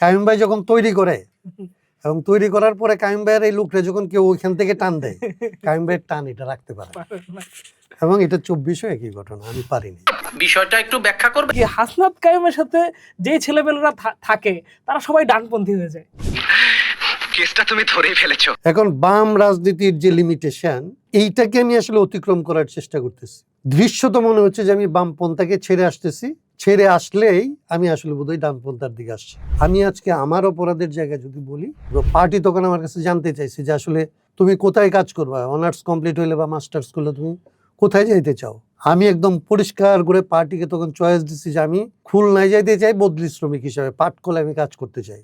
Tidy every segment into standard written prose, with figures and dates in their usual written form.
কাইম ভাই যখন তৈরি করে এবং তৈরি করার পরে কাইম ভাইয়ের এই লোকটা যখন কেউ ওইখান থেকে টান দেয়, কাইম ভাইয়ের টান এটা রাখতে পারে এবং এটা 24-ও একই ঘটনা, আমি পারিনি। বিষয়টা একটু ব্যাখ্যা করবে? হাসনাত কাইমের সাথে যে ছেলেপেলেরা থাকে তারা সবাই ডানপন্থী হয়ে যায়। কেসটা তুমি ধরেই ফেলেছো। এখন বাম রাজনীতির যে লিমিটেশন, এইটাকে আমি আসলে অতিক্রম করার চেষ্টা করতেছি। দৃশ্যত মনে হচ্ছে যে আমি বামপন্থাকে ছেড়ে আসতেছি, ছেড়ে আসলেই আমি আসলে বোধহয় ডানপন্থার দিকে আসছি। আমি আজকে আমার অপরাধের জায়গায় যদি বলি, পার্টি তখন আমার কাছে জানতে চাইছে যে আসলে তুমি কোথায় কাজ করবা, অনার্স কমপ্লিট হইলে বা মাস্টার্স করলে তুমি কোথায় যাইতে চাও। আমি একদম পরিষ্কার করে পার্টিকে তখন চয়েস দিচ্ছি যে আমি খুলনায় যাইতে চাই বদলি শ্রমিক হিসাবে, পাটকলে আমি কাজ করতে চাই।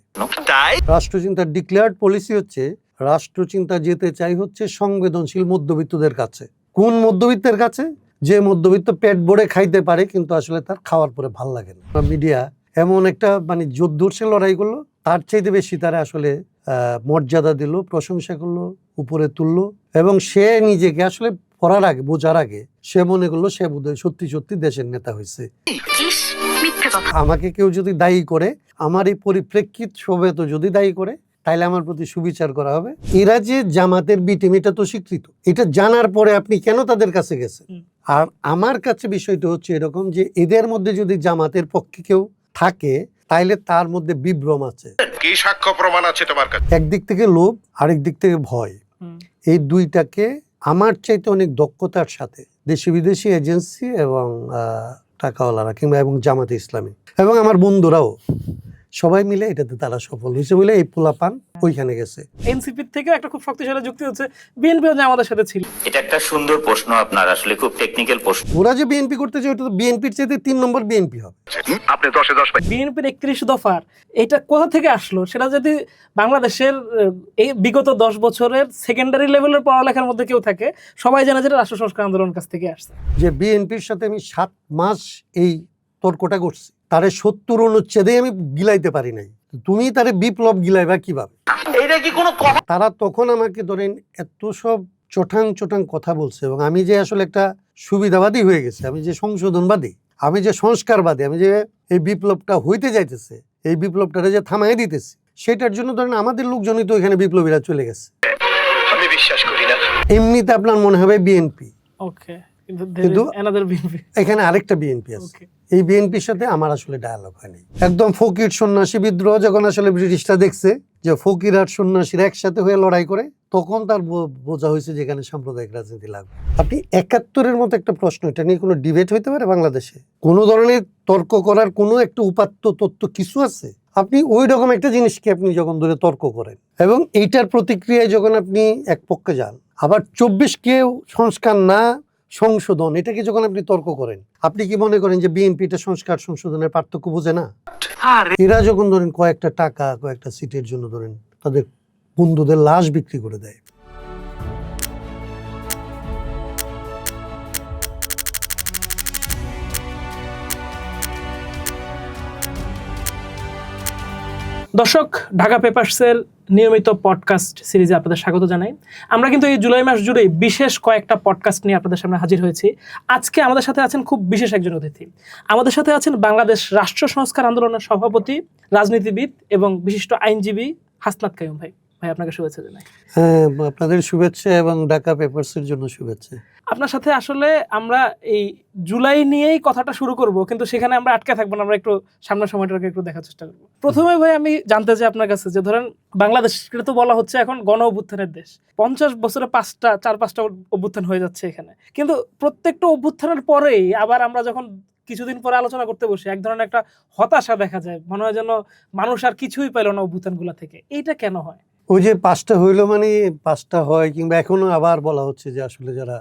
রাষ্ট্রচিন্তার ডিক্লেয়ার্ড পলিসি হচ্ছে রাষ্ট্রচিন্তা যেতে চাই হচ্ছে সংবেদনশীল মধ্যবিত্তদের কাছে। কোন মধ্যবিত্তের কাছে? যে মধ্যবিত্ত পেট ভরে খাইতে পারে কিন্তু আসলে তার খাওয়ার পরে ভাল লাগে না। মিডিয়া এমন একটা মানে যুদ্ধর সে লড়াই করলো, তার চাইতে বেশি তারা আসলে মর্যাদা দিল, প্রশংসা করলো, উপরে তুললো এবং সে নিজেকে আসলে পড়ার আগে বোঝার আগে সে মনে করলো সে বোধহয় সত্যি সত্যি দেশের নেতা হয়েছে। আমাকে কেউ যদি দায়ী করে, আমার এই পরিপ্রেক্ষিত সবেত যদি দায়ী করে, তাইলে আমার প্রতি সুবিচার করা হবে। এরা যে জামাতের বি টিম এটা তো স্বীকৃত, এটা জানার পরে আপনি কেন তাদের কাছে গেছেন? আর আমার কাছে বিষয়টা হচ্ছে এরকম যে এদের মধ্যে যদি জামাতের পক্ষে কেউ থাকে তাইলে তার মধ্যে বিভ্রম আছে। কি সাক্ষ্য প্রমাণ আছে তোমার কাছে? একদিক থেকে লোভ, আরেক দিক থেকে ভয়। এই দুইটাকে আমার চাইতে অনেক দক্ষতার সাথে দেশি বিদেশি এজেন্সি এবং টাকাওয়ালারা কিংবা এবং জামাতে ইসলামী এবং আমার বন্ধুরাও সবাই মিলে এটাতে তারা সফল হয়েছে বলে এই পোলাপান ওইখানে গেছে। এনসিপির থেকে একটা খুব শক্তিশালী যুক্তি হচ্ছে বিএনপিও যে আমাদের সাথে ছিল। এটা একটা সুন্দর প্রশ্ন আপনার, আসলে খুব টেকনিক্যাল প্রশ্ন। ওরা যে বিএনপি করতে চায় ওটা তো বিএনপির চাইতে 3 নম্বর বিএনপি হবে। আপনি 10-10 পাই। বিএনপির 31 দফার এটা কোথা থেকে আসলো? সেটা যদি বাংলাদেশের এই বিগত 10 বছরের সেকেন্ডারি লেভেলের পড়ালেখার মধ্যে কেউ থাকে, সবাই জানে যে রাষ্ট্র সংস্কার আন্দোলনের কাছ থেকে আসছে। যে বিএনপির সাথে আমি 7 মাস এই তর্কটা করছি, তারে 70 অনুচ্ছেদে আমি গিলাইতে পারি নাই, তুমি তারে বিপ্লব গিলাইবা কিভাবে? এইটা কি কোনো কথা? তারা তখন আমাকে ধরেন এত সব চটাং চটাং কথা বলছে এবং আমি যে আসলে একটা সুবিধাবাদী হয়ে গেছে, আমি যে সংশোধনবাদী, আমি যে সংস্কারবাদী, আমি যে এই বিপ্লবটা হইতে যাইতেছে, এই বিপ্লবটারে যে থামাই দিতেছি, সেটার জন্য ধরেন আমাদের লোকজনই তো এখানে বিপ্লবীরা চলে গেছে। আমি বিশ্বাস করি না। এমনিতে আপনার মনে হবে বিএনপি, ওকে, কিন্তু বিএনপি এখানে আরেকটা বিএনপি আছে। এই বিএনপির সাথে আমার আসলে ডায়ালগ হয়নি। একদম ফকির সন্ন্যাসী বিদ্রোহ যখন আসলে ব্রিটিশরা দেখছে যে ফকির আর সন্ন্যাসীরা একসাথে হয়ে লড়াই করে, তখন তার বোঝা হয়েছে যেখানে সাম্প্রদায়িক রাজনীতি লাগবে। আপনি 71-এর মতো একটা প্রশ্ন, এটা নিয়ে কোনো ডিবেট হইতে পারে বাংলাদেশে? কোনো ধরনের তর্ক করার কোনো একটা উপাত্ত তত্ত্ব কিছু আছে? আপনি ওই রকম একটা জিনিসকে আপনি যখন ধরে তর্ক করেন এবং এইটার প্রতিক্রিয়ায় যখন আপনি এক পক্ষে যান, আবার 24-কেও সংস্কার না সংশোধন, এটাকে যখন আপনি তর্ক করেন, আপনি কি মনে করেন যে বিএনপিটা সংস্কার সংশোধনের পার্থক্য বোঝে না? এরা যখন ধরেন কয়েকটা টাকা, কয়েকটা সিটের জন্য ধরেন তাদের বন্ধুদের লাশ বিক্রি করে দেয়। দর্শক, ঢাকা পেপারসের নিয়মিত পডকাস্ট সিরিজে আপনাদের স্বাগত জানাই। আমরা কিন্তু এই জুলাই মাস জুড়ে বিশেষ কয়েকটা পডকাস্ট নিয়ে আপনাদের সামনে হাজির হয়েছি। আজকে আমাদের সাথে আছেন খুব বিশেষ একজন অতিথি। আমাদের সাথে আছেন বাংলাদেশ রাষ্ট্র সংস্কার আন্দোলনের সভাপতি, রাজনীতিবিদ এবং বিশিষ্ট আইনজীবী হাসনাত কাইম ভাই। ভাই, আপনাকে শুভেচ্ছা জানাই। হ্যাঁ, আপনাদের শুভেচ্ছা এবং ঢাকা পেপারসের জন্য শুভেচ্ছা। আপনার সাথে আসলে আমরা এই জুলাই নিয়েই কথাটা শুরু করব, কিন্তু সেখানে আমরা আটকে থাকবো না, আমরা একটু সামনের সময়টাকে একটু দেখার চেষ্টা করবো। প্রথমে ভাই আমি জানতে চাই আপনার কাছে যে ধরেন বাংলাদেশকে তো বলা হচ্ছে এখন গণ অভ্যুত্থানের দেশ। 50 বছরে 4-5টা অভ্যুত্থান হয়ে যাচ্ছে এখানে, কিন্তু প্রত্যেকটা অভ্যুত্থানের পরেই আবার আমরা যখন কিছুদিন পরে আলোচনা করতে বসি, এক ধরনের একটা হতাশা দেখা যায়, মনে হয় যেন মানুষ আর কিছুই পেল না অভ্যুত্থানগুলো থেকে। এইটা কেন হয়? ওই যে 5টা হইলো মানে 5টা হয়, কিংবা এখনো আবার বলা হচ্ছে যে আসলে যারা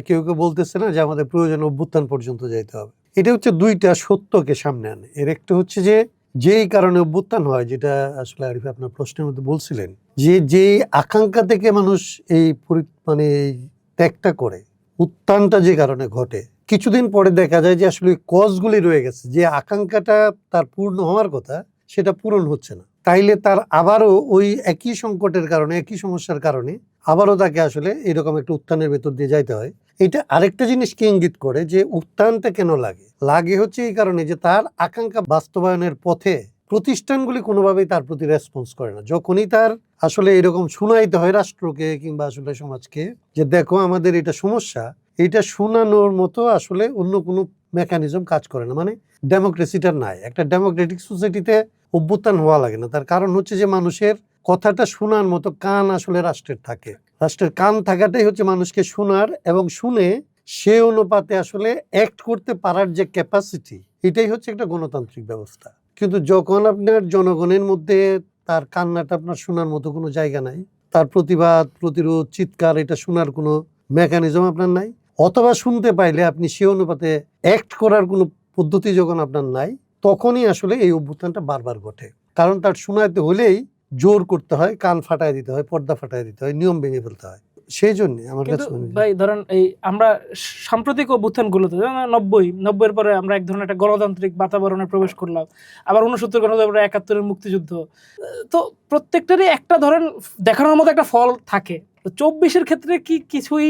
কেউ কেউ বলতেছে না যে আমাদের প্রয়োজন অভ্যুত্থান পর্যন্ত যাইতে হবে। এটা হচ্ছে দুইটা সত্যকে সামনে আনে। এর একটা হচ্ছে যে যেই কারণে অভ্যুত্থান হয়, যেটা আসলে আরিফ আপনার প্রশ্নের মধ্যে বলছিলেন, যে যেই আকাঙ্ক্ষা থেকে মানুষ এই মানে ত্যাগটা করে, উত্থানটা যে কারণে ঘটে, কিছুদিন পরে দেখা যায় যে আসলে কজগুলি রয়ে গেছে, যে আকাঙ্ক্ষাটা তার পূর্ণ হওয়ার কথা সেটা পূরণ হচ্ছে না। তাইলে তার আবারও ওই একই সংকটের কারণে, একই সমস্যার কারণে আবারও তাকে আসলে এরকম একটা উত্থানের ভেতর দিয়ে যাইতে হয়। এটা আরেকটা জিনিসকে ইঙ্গিত করে যে উত্থানটা কেন লাগে হচ্ছে এই কারণে যে তার আকাঙ্ক্ষা বাস্তবায়নের পথে প্রতিষ্ঠানগুলি কোনোভাবেই তার প্রতি রেসপন্স করে না। যখনই তার আসলে এরকম শুনাইতে হয় রাষ্ট্রকে কিংবা আসলে সমাজকে যে দেখো আমাদের এটা সমস্যা, এটা শোনানোর মতো আসলে অন্য কোনো মেকানিজম কাজ করে না। মানে ডেমোক্রেসিটা নাই। একটা ডেমোক্রেটিক সোসাইটিতে অভ্যুত্থান হওয়া লাগে না। তার কারণ হচ্ছে যে মানুষের কথাটা শোনার মতো কান আসলে রাষ্ট্রের থাকে। রাষ্ট্রের কান থাকাটাই হচ্ছে মানুষকে শোনার, এবং শুনে সে অনুপাতে আসলে অ্যাক্ট করতে পারার যে ক্যাপাসিটি, এটাই হচ্ছে একটা গণতান্ত্রিক ব্যবস্থা। কিন্তু যখন আপনার জনগণের মধ্যে তার কান্নাটা আপনার শোনার মতো কোনো জায়গা নাই, তার প্রতিবাদ প্রতিরোধ চিৎকার এটা শোনার কোনো মেকানিজম আপনার নাই, অথবা শুনতে পাইলে আপনি সে অনুপাতে অ্যাক্ট করার কোনো পদ্ধতি যখন আপনার নাই, তখনই আসলে এই অভ্যুত্থানটা বারবার ঘটে। কারণ তার শোনাইতে হলেই জোর করতে হয়, কান ফাটায় দিতে হয়, পর্দা ফাটায় দিতে হয়, নিয়ম ভেঙে ফেলতে হয়। সেই জন্য আমার কিন্তু কাছে মনে হয় ভাই ধরেন এই আমরা সাম্প্রতিক অভ্যুত্থানগুলোতে যেমন 90-এর পরে আমরা এক ধরনের একটা গণতান্ত্রিক বাতাবরণে প্রবেশ করলাম, আবার 69 71-এর মুক্তিযুদ্ধ, তো প্রত্যেকটারই একটা ধরেন দেখানোর মতো একটা ফল থাকে। তো 24-এর ক্ষেত্রে কি কিছুই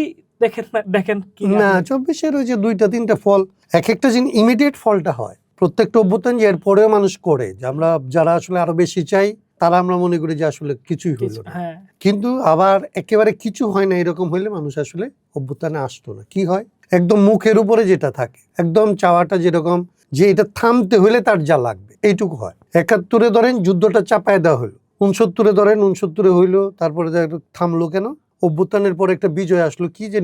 দেখেন কি না, 24-এর ওই যে 2-3টা ফল, এক একটা জিনিস ইমিডিয়েট ফলটা হয় প্রত্যেকটা অভ্যুত্থান, যে এরপরেও মানুষ করে যে আমরা যারা আসলে আরো বেশি চাই তারা আমরা মনে করি যে আসলে কিছুই হইল না। হ্যাঁ, কিন্তু আবার একেবারে কিছু হয় না এরকম হইলে মানুষ আসলে অভ্যুত্থানে আসতো না। কি হয়, একদম মুখের উপরে যেটা থাকে, একদম চাওয়াটা যেরকম যে এটা থামতে হলে তার যা লাগবে এইটুকু হয়। 71-এ ধরেন যুদ্ধটা চাপায় দেওয়া হলো, 69-এ ধরেন 69-এ হইলো, তারপরে থামলো কেন, অভ্যুত্থানের পর একটা বিজয় আসলো কি, যে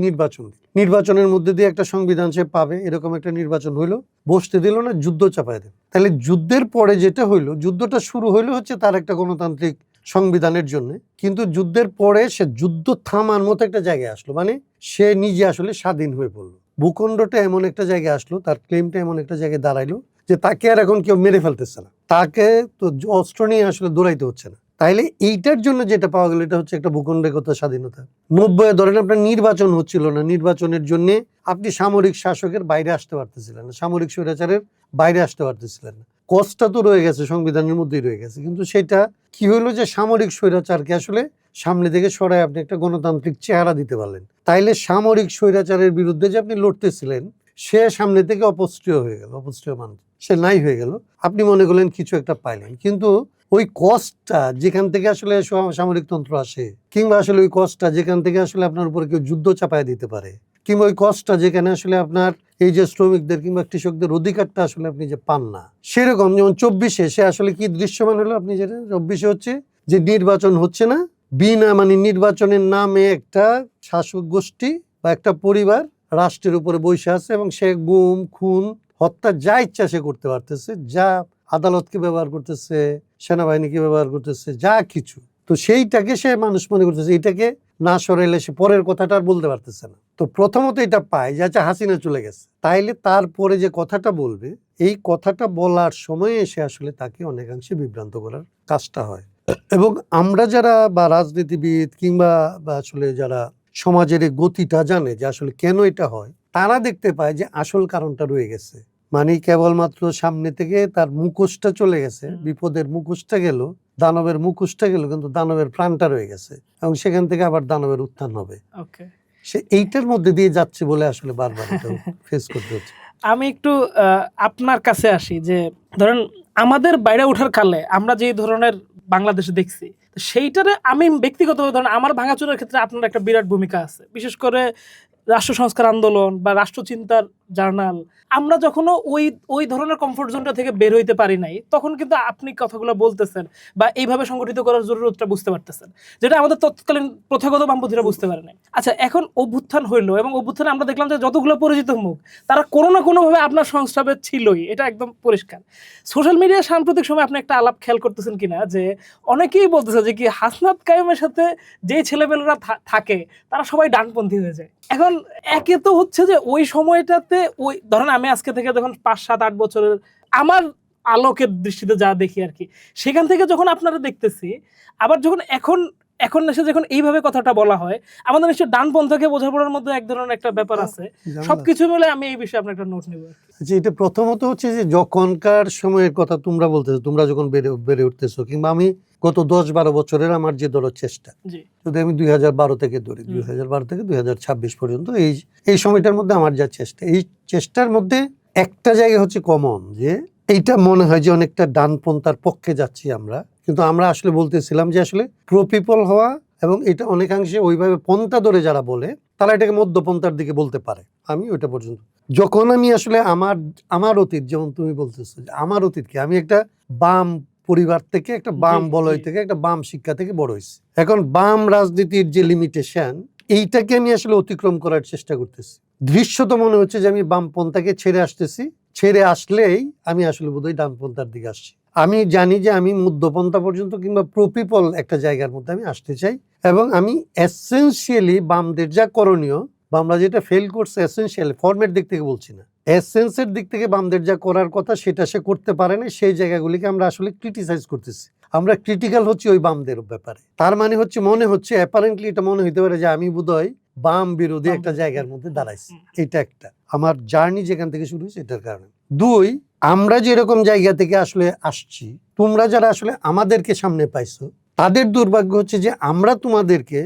নির্বাচনের মধ্যে দিয়ে একটা সংবিধান সে পাবে, এরকম একটা নির্বাচন হইলো, বসতে দিল না, যুদ্ধ চাপায় দেবে। তাহলে যুদ্ধের পরে যেটা হইলো, যুদ্ধটা শুরু হইলো হচ্ছে তার একটা গণতান্ত্রিক সংবিধানের জন্য, কিন্তু যুদ্ধের পরে সে যুদ্ধ থামার মতো একটা জায়গায় আসলো, মানে সে নিজে আসলে স্বাধীন হয়ে পড়লো। ভূখণ্ডটা এমন একটা জায়গায় আসলো, তার ক্লেমটা এমন একটা জায়গায় দাঁড়াইলো যে তাকে আর এখন কেউ মেরে ফেলতেছে না, তাকে তো অস্ত্র নিয়ে আসলে দৌড়াইতে হচ্ছে না। তাইলে এইটার জন্য যেটা পাওয়া গেল এটা হচ্ছে একটা ভূখণ্ডগত স্বাধীনতা। 90-এ ধরেন আপনার নির্বাচন হচ্ছিল না, নির্বাচনের জন্য আপনি সামরিক শাসকের বাইরে আসতে পারতেছিলেন না, সামরিক স্বৈরাচারের বাইরে আসতে পারতেছিলেন না। কষ্টটা তো রয়ে গেছে, সংবিধানের মধ্যেই রয়ে গেছে, কিন্তু সেটা কি হইলো যে সামরিক স্বৈরাচারকে আসলে সামনে থেকে সরায় আপনি একটা গণতান্ত্রিক চেহারা দিতে পারলেন। তাইলে সামরিক স্বৈরাচারের বিরুদ্ধে যে আপনি লড়তেছিলেন সে সামনে থেকে অপস্ট্রিয় হয়ে গেল, অপস্ট্রিয়মান, সে নাই হয়ে গেল, আপনি মনে করলেন কিছু একটা পাইলেন। কিন্তু ওই কষ্টটা যেখান থেকে আসলে সামরিক তন্ত্র আসে, কিংবা আসলে ওই কষ্টটা যেখান থেকে আসলে আপনার উপরে কেউ যুদ্ধ চাপায় দিতে পারে, কিংবা ওই কষ্টটা যেখানে আসলে আপনার এই যে শ্রমিকদের কিংবা কৃষকদের অধিকারটা আসলে আপনি যে পান না, সেরকম যেমন 24-এ সে আসলে কি দৃশ্যমান হলো, আপনি যেটা 24-এ হচ্ছে যে নির্বাচন হচ্ছে না, মানে নির্বাচনের নামে একটা শাসক গোষ্ঠী বা একটা পরিবার রাষ্ট্রের উপরে বসে আছে, এবং সে গুম খুন হত্যা যা ইচ্ছা সে করতে পারতেছে, যা আদালতকে ব্যবহার করতেছে, সেনাবাহিনীকে ব্যবহার করতেছে, যা কিছু। তো সেইটাকে সে মানুষ মনে করতেছে এটাকে না সরাইলে সে পরের কথাটা আর বলতে পারতেছে না। তো প্রথমত এটা পায় যে আচ্ছা হাসিনা চলে গেছে, তাইলে তারপরে যে কথাটা বলবে, এই কথাটা বলার সময় এসে আসলে তাকে অনেকাংশে বিভ্রান্ত করার কাজটা হয়। এবং আমরা যারা বা রাজনীতিবিদ কিংবা আসলে যারা সমাজের এই গতিটা জানে যে আসলে কেন এটা হয়, তারা দেখতে পায় যে আসল কারণটা রয়ে গেছে। মানে কেবলমাত্র সামনে থেকে তার মুখোশটা চলে গেছে, বিপদের মুখোশটা গেল, দানবের মুখোশটা গেল, কিন্তু দানবের প্রাণটা রয়ে গেছে, এবং সেখান থেকে আবার দানবের উত্থান হবে। সে এইটার মধ্যে দিয়ে যাচ্ছে বলে আসলে বারবার এটা ফেস করতে হচ্ছে। আমি একটু আপনার কাছে আসি যে ধরেন আমাদের বাইরে ওঠার কালে আমরা যে ধরনের বাংলাদেশে দেখছি, সেইটারে আমি ব্যক্তিগতভাবে ধরেন আমার ভাঙাচোরার ক্ষেত্রে আপনার একটা বিরাট ভূমিকা আছে, বিশেষ করে রাষ্ট্র সংস্কার আন্দোলন বা রাষ্ট্রচিন্তার জার্নাল। আমরা যখনও ওই ধরনের কমফোর্ট জোনটা থেকে বের হইতে পারি নাই, তখন কিন্তু আপনি কথাগুলো বলতেছেন বা এইভাবে সংগঠিত করার জরুরতটা বুঝতে পারতেছেন, যেটা আমাদের তৎকালীন প্রথাগত বামপন্থীরা বুঝতে পারে নাই। আচ্ছা, এখন অভ্যুত্থান হইলো, এবং অভ্যুত্থানে আমরা দেখলাম যে যতগুলো পরিচিত মুখ তারা কোনো না কোনোভাবে আপনার সংস্রবে ছিলই, এটা একদম পরিষ্কার। সোশ্যাল মিডিয়ার সাম্প্রতিক সময় আপনি একটা আলাপ খেয়াল করতেছেন কিনা যে অনেকেই বলতেছে যে কি হাসনাত কায়েমের সাথে যে ছেলেপেলেরা থাকে তারা সবাই ডানপন্থী হয়ে যায়। এখন একে তো হচ্ছে যে ওই সময়টাতে ওই ধরেন আমি আজকে থেকে যখন 5-7-8 বছরের আমার আলোকের দৃষ্টিতে যা দেখি আর কি, সেখান থেকে যখন আপনারা দেখতেছি, আবার যখন এখন এসে যখন এইভাবে কথাটা বলা হয়, আমাদের নিশ্চয় ডানপন্থাকে বোঝাপড়ার মধ্যে এক ধরনের একটা ব্যাপার আছে। সবকিছু মিলে আমি এই বিষয়ে আপনার একটা নোট নেব। আচ্ছা, এটা প্রথমত হচ্ছে যে যখনকার সময়ের কথা তোমরা বলতেছো, তোমরা যখন বেড়ে উঠতেছো, কিংবা আমি গত 10-12 বছরের আমার যে ধরো চেষ্টা, যদি আমি 2012 থেকে ধরি, 2012 থেকে 2026 পর্যন্ত এই সময়টার মধ্যে আমার যা চেষ্টা, এই চেষ্টার মধ্যে একটা জায়গা হচ্ছে কমন, যে এইটা মনে হয় যে অনেকটা ডানপন্থার পক্ষে যাচ্ছি আমরা, কিন্তু আমরা আসলে বলতেছিলাম যে আসলে প্রো পিপল হওয়া, এবং এটা অনেকাংশে ওইভাবে পন্থা ধরে যারা বলে তারা এটাকে মধ্যপন্থার দিকে বলতে পারে। আমি ওইটা পর্যন্ত যখন আমি আসলে আমার অতীত, যেমন তুমি বলতেছো যে আমার অতীত কি, আমি একটা বাম পরিবার থেকে, একটা বাম বলয় থেকে, একটা বাম শিক্ষা থেকে বড় হয়েছি। এখন বাম রাজনীতির যে লিমিটেশন, এইটাকে আমি আসলে অতিক্রম করার চেষ্টা করতেছি। দৃশ্যত মনে হচ্ছে যে আমি বামপন্থাকে ছেড়ে আসতেছি, ছেড়ে আসলেই আমি আসলে বোধহয় ডানপন্থার দিকে আসছি। আমি জানি যে আমি মধ্যপন্থা পর্যন্ত কিংবা প্রো পিপল একটা জায়গার মধ্যে আমি আসতে চাই, এবং আমি এসেনশিয়ালি বামদের যা করণীয়, বামরা যেটা ফেল করছে এসেনশিয়ালি, ফর্মের দিক থেকে বলছি না, এসেন্সের দিক থেকে বামদের যা করার কথা সেটা সে করতে পারে না, সেই জায়গাগুলিকে আমরা আসলে ক্রিটিসাইজ করতেছি। আমরা ক্রিটিক্যাল হচ্ছি ওই বামদের ব্যাপারে। তার মানে হচ্ছে, মনে হচ্ছে অ্যাপারেন্টলি এটা মনে হইতে পারে যে আমি বোধহয় বাম বিরোধী একটা জায়গার মধ্যে দাঁড়াইছি। এটা একটা আমার জার্নি যেখান থেকে শুরু হয়েছে এটার কারণে। দুই, আমরা যেরকম জায়গা থেকে আসলে আসছি, তোমরা যারা আসলে আমাদেরকে সামনে পাইছো, তাদের দুর্ভাগ্য হচ্ছে যে আমরা তোমাদেরকে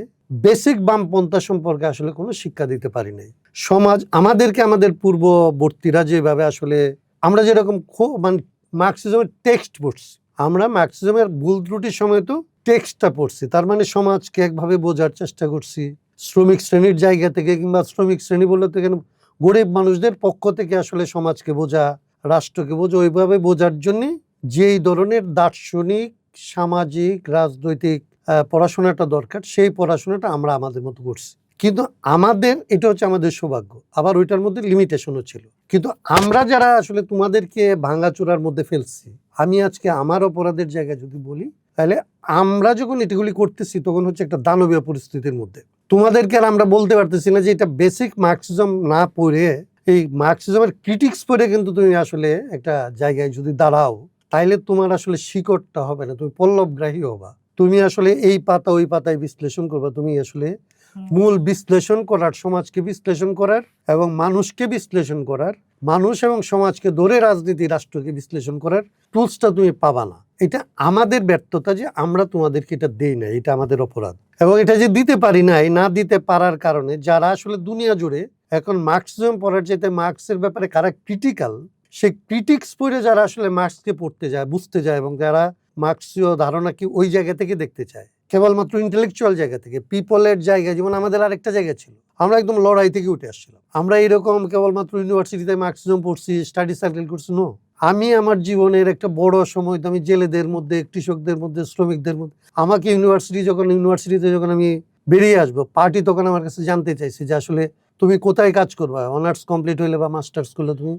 বেসিক বামপন্থা সম্পর্কে আসলে কোনো শিক্ষা দিতে পারি নাই। সমাজ আমাদেরকে, আমাদের পূর্ববর্তীরা যেভাবে আসলে আমরা যেরকম মানে মার্কসিজমের টেক্সট পড়ছি, আমরা মার্কসিজমের ভুল ত্রুটির সময় তো টেক্সটটা পড়ছি, তার মানে সমাজকে একভাবে বোঝার চেষ্টা করছি, শ্রমিক শ্রেণীর জায়গা থেকে, কিংবা শ্রমিক শ্রেণী বলতে কেন গরিব মানুষদের পক্ষ থেকে আসলে সমাজকে বোঝা, রাষ্ট্রকে বোঝা, ওইভাবে বোঝার জন্যে যেই ধরনের দার্শনিক, সামাজিক, রাজনৈতিক পড়াশোনাটা দরকার, সেই পড়াশোনাটা আমরা আমাদের মতো করছি। কিন্তু আমাদের এটা হচ্ছে আমাদের সৌভাগ্য, আবার ওইটার মধ্যে লিমিটেশনও ছিল। কিন্তু আমরা যারা আসলে তোমাদেরকে ভাঙাচোরার মধ্যে ফেলছি, আমি আজকে আমার অপরাধের জায়গায় যদি বলি, তাহলে আমরা যখন এটাগুলি করতেছি তখন হচ্ছে একটা দানবীয় পরিস্থিতির মধ্যে। তোমাদেরকে আর আমরা বলতে পারতেছি না যে এটা বেসিক মার্কসিজম না পড়ে, এই মার্কসিজমের ক্রিটিক্স পড়ে কিন্তু তুমি আসলে একটা জায়গায় যদি দাঁড়াও, তাইলে তোমার আসলে শিকড়টা হবে না, তুমি পল্লবগ্রাহী হবা। তুমি আসলে এই পাতা ওই পাতায় বিশ্লেষণ করবা, তুমি আসলে মূল বিশ্লেষণ করার, সমাজকে বিশ্লেষণ করার এবং মানুষকে বিশ্লেষণ করার, মানুষ এবং সমাজকে ধরে রাজনীতি, রাষ্ট্রকে বিশ্লেষণ করার টুলসটা তুমি পাবা না। এটা আমাদের ব্যর্থতা যে আমরা তোমাদেরকে এটা দেই না, এটা আমাদের অপরাধ। এবং এটা যে দিতে পারি নাই, না দিতে পারার কারণে যারা আসলে দুনিয়া জুড়ে এখন মার্কসিজম পড়ার চাইতে মার্কসের ব্যাপারে কারা ক্রিটিক্যাল, সেই ক্রিটিক্স পড়ে যারা আসলে মার্কসকে পড়তে যায়, বুঝতে যায়, এবং যারা মার্কসীয় ধারণা কি ওই জায়গা থেকে দেখতে চায়, কেবলমাত্র ইন্টেলেকচুয়াল জায়গা থেকে, পিপলের জায়গা, যেমন আমাদের আরেকটা জায়গা ছিল, আমরা একদম লড়াই থেকে উঠে আসছিলাম। আমরা এরকম কেবলমাত্র ইউনিভার্সিটিতে মার্কসিজম পড়ছি, স্টাডি সার্কেল করছি, নো। আমি আমার জীবনের একটা বড় সময় তো আমি জেলেদের মধ্যে, কৃষকদের মধ্যে, শ্রমিকদের মধ্যে, আমাকে ইউনিভার্সিটিতে যখন আমি বেরিয়ে আসবো, পার্টি তখন আমার কাছে জানতে চাইছে যে আসলে তুমি কোথায় কাজ করবা, অনার্স কমপ্লিট হইলে বা মাস্টার্স করলে তুমি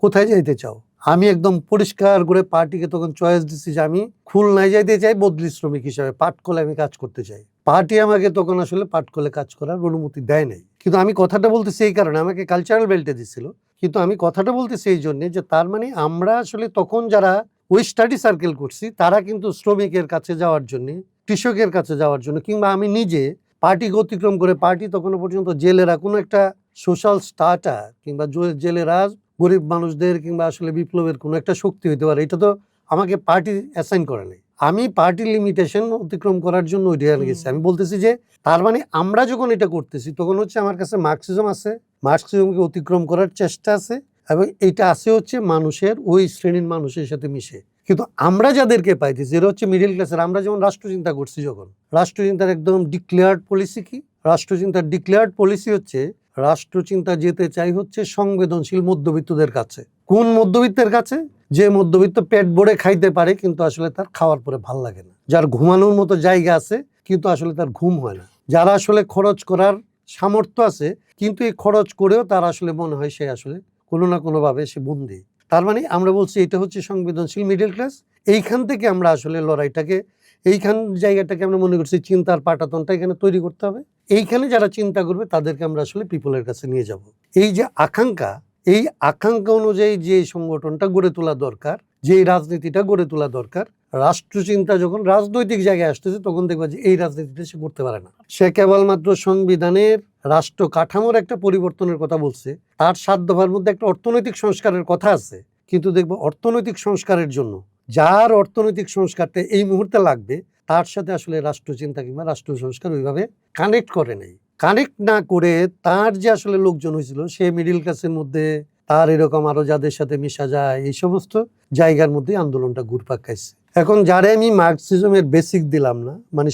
কোথায় যাইতে চাও। আমি একদম পরিষ্কার করে পার্টিকে তখন চয়েস দিচ্ছি যে আমি খুলনায় যাইতে চাই বদলি শ্রমিক হিসাবে, পাটকলে আমি কাজ করতে চাই। পার্টি আমাকে তখন আসলে পাটকলে কাজ করার অনুমতি দেয় নাই। কিন্তু আমি কথাটা বলতেছি এই কারণে, আমাকে কালচারাল বেল্টে দিচ্ছিল, কিন্তু আমি কথাটা বলতেছি এই জন্যে যে তার মানে আমরা আসলে তখন যারা ওই স্টাডি সার্কেল করছি, তারা কিন্তু শ্রমিকের কাছে যাওয়ার জন্য, কৃষকের কাছে যাওয়ার জন্য, কিংবা আমি নিজে পার্টিকে অতিক্রম করে, পার্টি তখনও পর্যন্ত জেলেরা কোনো একটা সোশ্যাল স্টার্টার, কিংবা জেলেরা গরিব মানুষদের, কিংবা আসলে বিপ্লবের কোনো একটা শক্তি হইতে পারে, এটা তো আমাকে পার্টি অ্যাসাইন করে নাই। আমি পার্টির লিমিটেশন অতিক্রম করার জন্য ওই ডিয়ার গেছি। আমি বলতেছি যে তার মানে আমরা যখন এটা করতেছি তখন হচ্ছে আমার কাছে মার্কসিজম আছে, মার্কসিজমকে অতিক্রম করার চেষ্টা আছে, এবং এটা আছে হচ্ছে মানুষের, ওই শ্রেণীর মানুষের সাথে মিশে। কিন্তু আমরা যাদেরকে পাইতেছি, এরা হচ্ছে মিডিল ক্লাসের। আমরা যেমন রাষ্ট্রচিন্তা করছি, যখন রাষ্ট্রচিন্তার একদম ডিক্লেয়ার্ড পলিসি কি, রাষ্ট্রচিন্তার ডিক্লেয়ার্ড পলিসি হচ্ছে রাষ্ট্রচিন্তা যেতে চাই হচ্ছে সংবেদনশীল মধ্যবিত্তদের কাছে। কোন মধ্যবিত্তের কাছে? যে মধ্যবিত্ত পেট ভরে খাইতে পারে কিন্তু আসলে তার খাওয়ার পরে ভাল লাগে না, যার ঘুমানোর মতো জায়গা আছে কিন্তু আসলে তার ঘুম হয় না, যারা আসলে খরচ করার সামর্থ্য আছে কিন্তু এই খরচ করেও তার আসলে মনে হয় সে আসলে কোনো না কোনোভাবে সে বন্দী। তার মানে আমরা বলছি এটা হচ্ছে সংবেদনশীল মিডল ক্লাস। এইখান থেকে আমরা আসলে লড়াইটাকে, এইখান জায়গাটাকে আমরা মনে করছি চিন্তার পাটাতনটা এখানে তৈরি করতে হবে। এইখানে যারা চিন্তা করবে তাদেরকে আমরা আসলে পিপলের কাছে নিয়ে যাব। এই যে আকাঙ্ক্ষা, এই আকাঙ্ক্ষা অনুযায়ী যে সংগঠনটা গড়ে তোলা দরকার, যে রাজনীতিটা গড়ে তোলা দরকার, রাষ্ট্রচিন্তা যখন রাজনৈতিক জায়গায় আসতেছে তখন দেখবা যে এই রাজনীতিটা সে করতে পারে না। সে কেবলমাত্র সংবিধানের, রাষ্ট্র কাঠামোর একটা পরিবর্তনের কথা বলছে, তার 7 দফার মধ্যে একটা অর্থনৈতিক সংস্কারের কথা আছে, কিন্তু দেখবো অর্থনৈতিক সংস্কারের জন্য যার অর্থনৈতিক সংস্কারটা এই মুহূর্তে লাগবে, তার সাথে আসলে রাষ্ট্রচিন্তা কিংবা রাষ্ট্র সংস্কার ওইভাবে কানেক্ট করে নেই। কানেক্ট না করে তার যে আসলে লোকজন হয়েছিল, সে মিডিল ক্লাসের মধ্যে, তার এরকম আরো যাদের সাথে মিশা যায়, এই সমস্ত জায়গার মধ্যে আন্দোলনটা ঘুরপাক খাইছে। এখন যারা আমি মার্কসিজমের বেসিক দিলাম না, মানে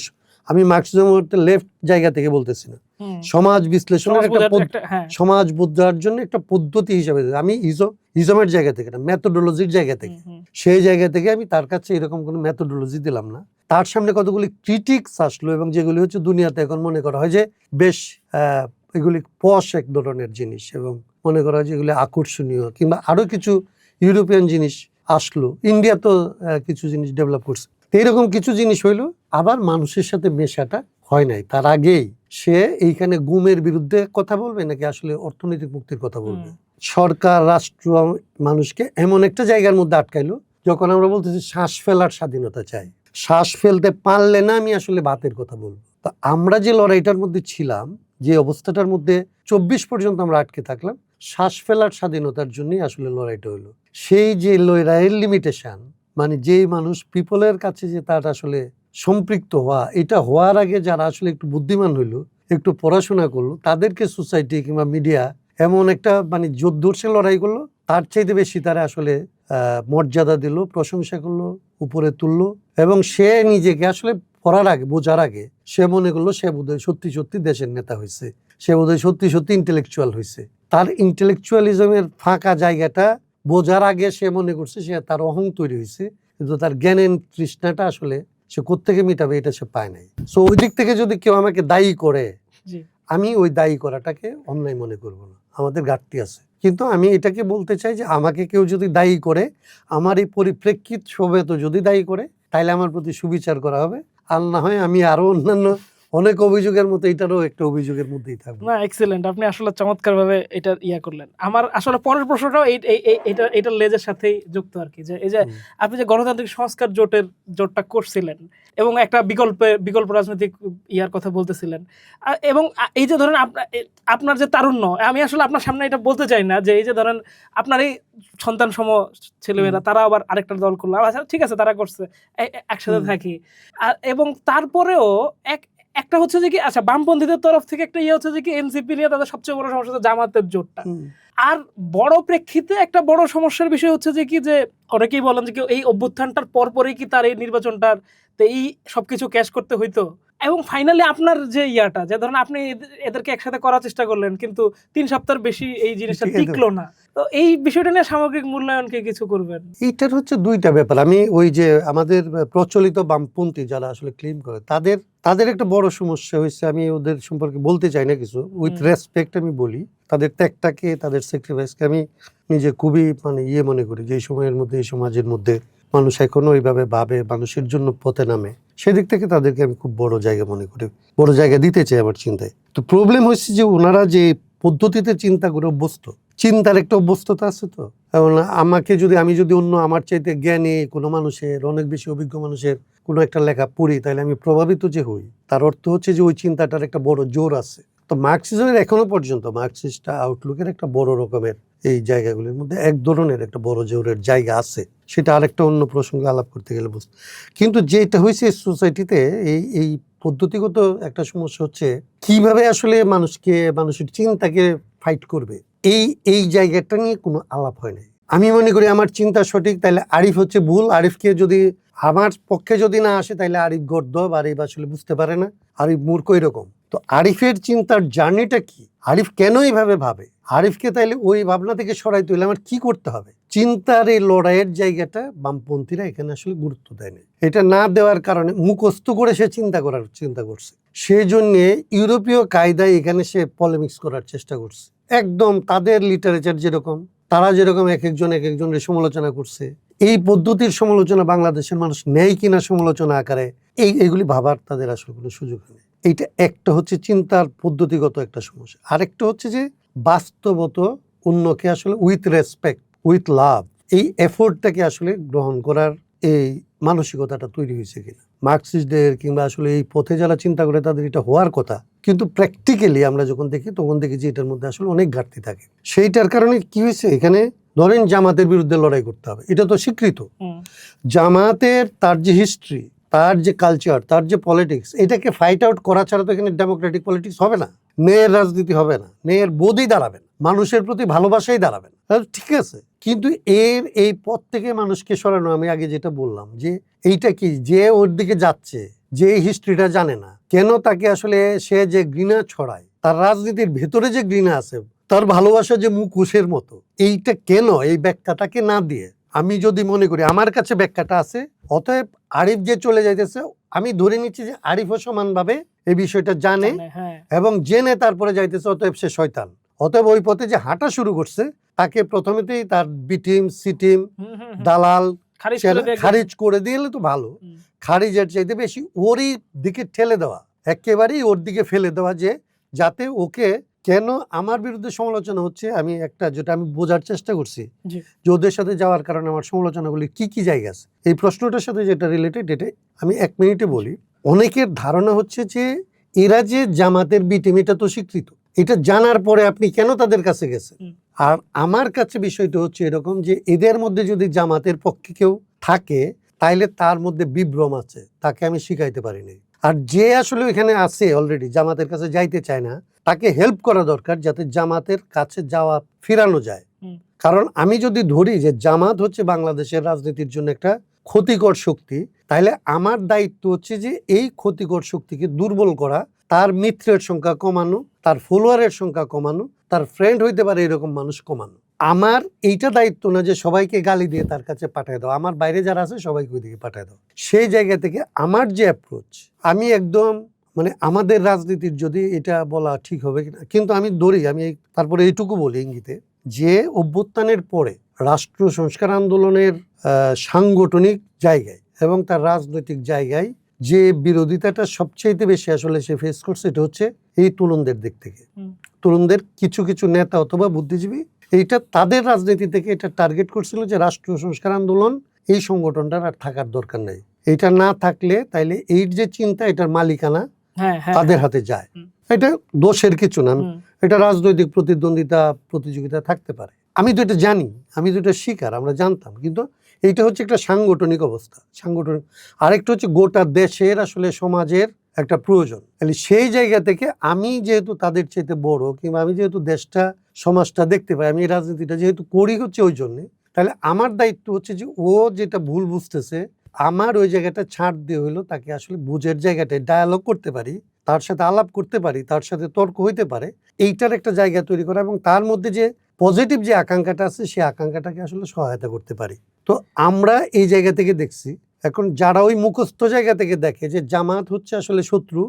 আমি মার্কসিজম লেফট জায়গা থেকে বলতেছি না, সমাজ বিশ্লেষণের সমাজ বোঝার জন্য একটা পদ্ধতি হিসাবে আমি ইজমের জায়গা থেকে না, মেথোডোলজির জায়গা থেকে, সেই জায়গা থেকে আমি তার কাছে এরকম কোনো মেথোডোলজি দিলাম না। তার সামনে কতগুলি ক্রিটিক্স আসলো, এবং যেগুলি হচ্ছে দুনিয়াতে এখন মনে করা হয় যে বেশ এগুলি পশ এক ধরনের জিনিস, এবং মনে করা হয় যে এগুলি আকর্ষণীয়, কিংবা আরো কিছু ইউরোপিয়ান জিনিস আসলো, ইন্ডিয়া তো কিছু জিনিস ডেভেলপ করছে, এইরকম কিছু জিনিস হইলো। আবার মানুষের সাথে মেশাটা হয় নাই, তার আগেই সে এইখানে গুমের বিরুদ্ধে কথা বলবে নাকি আসলে অর্থনৈতিক মুক্তির কথা বলবে। সরকার রাষ্ট্র মানুষকে এমন একটা জায়গার মধ্যে আটকাইলো, যখন আমরা বলতেছি শ্বাস ফেলার স্বাধীনতা চাই, শ্বাস ফেলতে পারলে না আমি আসলে ভাতের কথা বলবো। তো আমরা যে লড়াইটার মধ্যে ছিলাম, যে অবস্থাটার মধ্যে 24 পর্যন্ত আমরা আটকে থাকলাম, শ্বাস ফেলার স্বাধীনতার জন্যই আসলে লড়াইটা হইলো। সেই যে লড়াইয়ের লিমিটেশন, মানে যেই মানুষ পিপলের কাছে যে তার আসলে সম্পৃক্ত হওয়া, এটা হওয়ার আগে যারা আসলে একটু বুদ্ধিমান হইলো, একটু পড়াশোনা করলো, তাদেরকে সোসাইটি কিংবা মিডিয়া এমন একটা মানে যোদ্ধর্ষে লড়াই করলো, তার চাইতে বেশি তারা আসলে মর্যাদা দিল, প্রশংসা করলো, উপরে তুললো, এবং সে নিজেকে আসলে পড়ার আগে, বোঝার আগে সে মনে করলো সে বোধহয় সত্যি সত্যি দেশের নেতা হয়েছে, সে বোধহয় সত্যি সত্যি ইন্টেলেকচুয়াল হয়েছে। তার ইন্টেলেকচুয়ালিজমের ফাঁকা জায়গাটা বোঝার আগে সে মনে করছে সে তার অহং তৈরি হয়েছে, কিন্তু তার জ্ঞানের তৃষ্ণাটা আসলে সে কোত্থেকে মিটাবে এটা সে পায় নাই। সো ওই দিক থেকে যদি কেউ আমাকে দায়ী করে, আমি ওই দায়ী করাটাকে অন্যায় মনে করব না, আমাদের ঘাটতি আছে। কিন্তু আমি এটাকে বলতে চাই যে আমাকে কেউ যদি দায়ী করে, আমার এই পরিপ্রেক্ষিত সবেত যদি দায়ী করে, তাইলে আমার প্রতি সুবিচার করা হবে, আর না হয় আমি আরো অন্যান্য অনেক অভিযোগের মতো এটারও একটা অভিযোগের মধ্যেই থাকবে। না, এক্সিলেন্ট, আপনি আসলে চমৎকার ভাবে এটা করলেন। আমার আসলে পরের প্রশ্নটাও এটার লেজের সাথেই যুক্ত আর কি, যে এই যে আপনি যে গণতান্ত্রিক সংস্কার জোটটা করছিলেন এবং একটা বিকল্প রাজনৈতিক ইয়ার কথা বলতেছিলেন, এবং এই যে ধরেন আপনার যে তারুণ্য, আমি আসলে আপনার সামনে এটা বলতে চাই না যে এই যে ধরেন আপনার এই সন্তান সম ছেলেমেয়েরা তারা আবার আরেকটা দল করলো, আচ্ছা ঠিক আছে তারা করছে, একসাথে থাকি, এবং তারপরেও একটা হচ্ছে যে কি, আচ্ছা বামপন্থীদের তরফ থেকে একটা হচ্ছে যে কি এনসিপি নিয়ে তাদের সবচেয়ে বড় সমস্যা জামাতের জোটটা, আর বড় প্রেক্ষিতে একটা বড় সমস্যার বিষয় হচ্ছে যে কি, যে অনেকেই বলেন যে এই অভ্যুত্থানটার পরপরই কি তার এই নির্বাচনটার এই সবকিছু ক্যাশ করতে হইতো, এবং ফাইনালি আপনার যে ইয়াটা, যে ধরেন আপনি এদেরকে একসাথে করার চেষ্টা করলেন, কিন্তু 3 সপ্তাহের বেশি এই জিনিসটা টিকলো না। তো এই বিষয়টা নিয়ে সামগ্রিক মূল্যায়নকে কিছু করবেন? এইটার হচ্ছে দুইটা ব্যাপার। আমি ওই যে আমাদের প্রচলিত বামপন্থী যারা আসলে ক্লেম করে, তাদের একটা বড় সমস্যা হয়েছে, আমি ওদের সম্পর্কে বলতে চাই না কিছু, উইথ রেসপেক্ট আমি বলি, তাদের ত্যাগটাকে, তাদের স্যাক্রিফাইসকে আমি নিজে খুবই মানে মনে করি, যে এই সময়ের মধ্যে, এই সমাজের মধ্যে মানুষ এখনো ওইভাবে ভাবে, মানুষের জন্য পথে নামে, সেদিক থেকে তাদেরকে আমি খুব বড় জায়গা মনে করি, বড় জায়গা দিতে চাই আমার চিন্তায়। তো প্রবলেম হচ্ছে যে ওনারা যে পদ্ধতিতে চিন্তা করে অভ্যস্ত, চিন্তার একটা অভ্যস্ততা আছে। তো এবং আমি যদি অন্য আমার চাইতে জ্ঞানী কোনো মানুষের, অনেক বেশি অভিজ্ঞ মানুষের কোনো একটা লেখা পড়ি, তাহলে আমি প্রভাবিত যে হই, তার অর্থ হচ্ছে যে ওই চিন্তাটার একটা বড় জোর আছে। তো মার্কসিজমের এখনো পর্যন্ত মার্কসিস্ট আউটলুকের একটা বড় রকমের এই জায়গাগুলির মধ্যে এক ধরনের একটা বড় জোরের জায়গা আছে, সেটা আরেকটা অন্য প্রসঙ্গে আলাপ করতে গেলে বুঝতে। কিন্তু যেটা হয়েছে সোসাইটিতে এই পদ্ধতিগত একটা সমস্যা হচ্ছে কিভাবে আসলে মানুষের চিন্তাকে ফাইট করবে, এই জায়গাটা নিয়ে কোনো আলাপ হয় নাই। আমি মনে করি আমার চিন্তা সঠিক, তাহলে আরিফ হচ্ছে ভুল, আরিফকে যদি আমার পক্ষে যদি না আসে, তাহলে আরিফ গর্দভ, আরিফ আসলে বুঝতে পারে না, আরিফ মূর্খ, এরকম। তো আরিফের চিন্তার জার্নিটা কি, আরিফ কেন এইভাবে ভাবে, আরিফকে তাইলে ওই ভাবনা থেকে সরাইতে হলে আমার কি করতে হবে, চিন্তার এই লড়াইয়ের জায়গাটা বামপন্থীরা এখানে আসলে গুরুত্ব দেয় না। এটা না দেওয়ার কারণে মুখস্থ করে সে চিন্তা করছে, সেই জন্যে ইউরোপীয় কায়দায় এখানে সে পলিমিক্স করার চেষ্টা করছে, একদম তাদের লিটারেচার যেরকম, তারা যেরকম এক একজনের সমালোচনা করছে, এই পদ্ধতির সমালোচনা বাংলাদেশের মানুষ নেয় কিনা সমালোচনা আকারে, এইগুলি ভাবার তাদের আসলে কোনো সুযোগ নেই। এইটা একটা হচ্ছে চিন্তার পদ্ধতিগত একটা সমস্যা। আরেকটা হচ্ছে যে বাস্তবত অন্যকে আসলে উইথ রেসপেক্ট, উইথ লাভ, এই এফোর্টটাকে আসলে গ্রহণ করার এই মানসিকতাটা তৈরি হয়েছে কিনা মার্কসিস্টদের, কিংবা আসলে এই পথে যারা চিন্তা করে তাদের এটা হওয়ার কথা, কিন্তু প্র্যাকটিক্যালি আমরা যখন দেখি তখন দেখি যে এটার মধ্যে আসলে অনেক ঘাটতি থাকে। সেইটার কারণে কি হয়েছে, এখানে ধরেন জামাতের বিরুদ্ধে লড়াই করতে হবে, এটা তো স্বীকৃত, জামাতের তার যে হিস্ট্রি, তার যে কালচার, তার যে পলিটিক্স, এটাকে ফাইট আউট করা ছাড়া তো এখানে ডেমোক্রেটিক পলিটিক্স হবে না, ন্যায়ের রাজনীতি হবে না, ন্যায়ের বোধই দাঁড়াবে না, মানুষের প্রতি ভালোবাসাই দাঁড়াবে না। ঠিক আছে, কিন্তু এই পথ থেকে মানুষকে সরানো, আমি আগে যেটা বললাম যে এইটা কি, যে ওর দিকে যাচ্ছে, যে হিস্ট্রিটা জানে না, কেন তাকে আসলে সে যে ঘৃণা ছড়ায়, তার রাজনীতির ভেতরে যে ঘৃণা আছে, তার ভালোবাসা যে মুখোশের মতো, এইটা কেন, এই ব্যাখ্যাটাকে না দিয়ে আমি যদি মনে করি আমার কাছে ব্যাখ্যাটা আছে, অতএব আরিফ যে চলে যাইতেছে, আমি ধরে নিচ্ছি যে আরিফও সমানভাবে এই বিষয়টা জানে হ্যাঁ, এবং জেনে তারপরে যাইতেছে, অতএব সে শয়তান। অতএব ওই পথে যে হাঁটা শুরু করছে, তাকে প্রথমেতেই তার বি টিম, সি টিম, দালাল খারিজ করে দিলে তো ভালো, খারিজের চাইতে বেশি ওরই দিকে ঠেলে দেওয়া, একেবারেই ওর দিকে ফেলে দেওয়া, যে যাতে ওকে, কেন আমার বিরুদ্ধে সমালোচনা হচ্ছে, আমি একটা যেটা আমি বোঝার চেষ্টা করছি যে ওদের সাথে যাওয়ার কারণে আমার সমালোচনাগুলি কি কি জায়গা আছে, এই প্রশ্নটার সাথে যেটা রিলেটেড, এটা আমি 1 মিনিটে বলি। অনেকের ধারণা হচ্ছে যে এরা যে জামাতের বি টিম, এটা তো স্বীকৃত, এটা জানার পরে আপনি কেন তাদের কাছে গেছেন। আর আমার কাছে বিষয়টা হচ্ছে এরকম যে এদের মধ্যে যদি জামাতের পক্ষে কেউ থাকে, তাইলে তার মধ্যে বিভ্রম আছে, তাকে আমি শিখাইতে পারিনি। আর যে আসলে এখানে আছে অলরেডি, জামাতের কাছে যাইতে চায় না, তাকে হেল্প করা দরকার যাতে জামাতের কাছে যাওয়া ফিরানো যায়। কারণ আমি যদি ধরি যে জামাত হচ্ছে বাংলাদেশের রাজনীতির জন্য একটা ক্ষতিকর শক্তি, তাহলে আমার দায়িত্ব হচ্ছে যে এই ক্ষতিকর শক্তিকে দুর্বল করা, তার মিত্রের সংখ্যা কমানো, তার ফলোয়ারের সংখ্যা কমানো, তার ফ্রেন্ড হইতে পারে এরকম মানুষ কমানো। আমার এইটা দায়িত্ব না যে সবাইকে গালি দিয়ে তার কাছে পাঠিয়ে দাও, আমার বাইরে যারা আছে সবাইকে ওইদিকে পাঠিয়ে দাও। সেই জায়গা থেকে আমার যে অ্যাপ্রোচ, আমি একদম মানে আমাদের রাজনীতির, যদি এটা বলা ঠিক হবে কিনা, কিন্তু আমি ধরি, আমি তারপরে এইটুকু বলি ইঙ্গিতে, যে অভ্যুত্থানের পরে রাষ্ট্র সংস্কার আন্দোলনের সাংগঠনিক জায়গায় এবং তার রাজনৈতিক জায়গায় যে বিরোধিতাটা সবচাইতে বেশি আসলে সে ফেস করছে, এটা হচ্ছে এই তরুণদের দিক থেকে। তরুণদের কিছু কিছু নেতা অথবা বুদ্ধিজীবী এইটা তাদের রাজনীতি থেকে এটা টার্গেট করছিল যে রাষ্ট্র সংস্কার আন্দোলন, এই সংগঠনটার আর থাকার দরকার নেই, এটা না থাকলে তাইলে এই যে চিন্তা, এটার মালিকানা তাদের হাতে যায়। এটা দোষের কিছু না, এটা রাজনৈতিক প্রতিদ্বন্দ্বিতা, প্রতিযোগিতা থাকতে পারে, আমি তো এটা জানি, আমি তো এটা শিকার, আমরা জানতাম, কিন্তু এইটা হচ্ছে একটা সাংগঠনিক অবস্থা, সাংগঠনিক। আরেকটা হচ্ছে গোটা দেশের আসলে সমাজের একটা প্রয়োজন। তাহলে সেই জায়গা থেকে আমি যেহেতু তাদের চাইতে বড়, কিংবা আমি যেহেতু দেশটা, সমাজটা দেখতে পাই, আমি এই রাজনীতিটা যেহেতু করি হচ্ছে ওই জন্যে, তাহলে আমার দায়িত্ব হচ্ছে যে ও যেটা ভুল বুঝতেছে, আমার ওই জায়গাটা ছাড় দিয়ে হইলো তাকে আসলে বুঝের জায়গাটায় ডায়ালগ করতে পারি, তার সাথে আলাপ করতে পারি, তার সাথে তর্ক হইতে পারে, এইটার একটা জায়গা তৈরি করা, এবং তার মধ্যে যে পজিটিভ যে আকাঙ্ক্ষাটা আছে, সেই আকাঙ্ক্ষাটাকে আসলে সহায়তা করতে পারি। তো আমরা এই জায়গা থেকে দেখছি। এখন যারা ওই মুখস্থ জায়গা থেকে দেখে যে জামাত হচ্ছে আসলে শত্রু,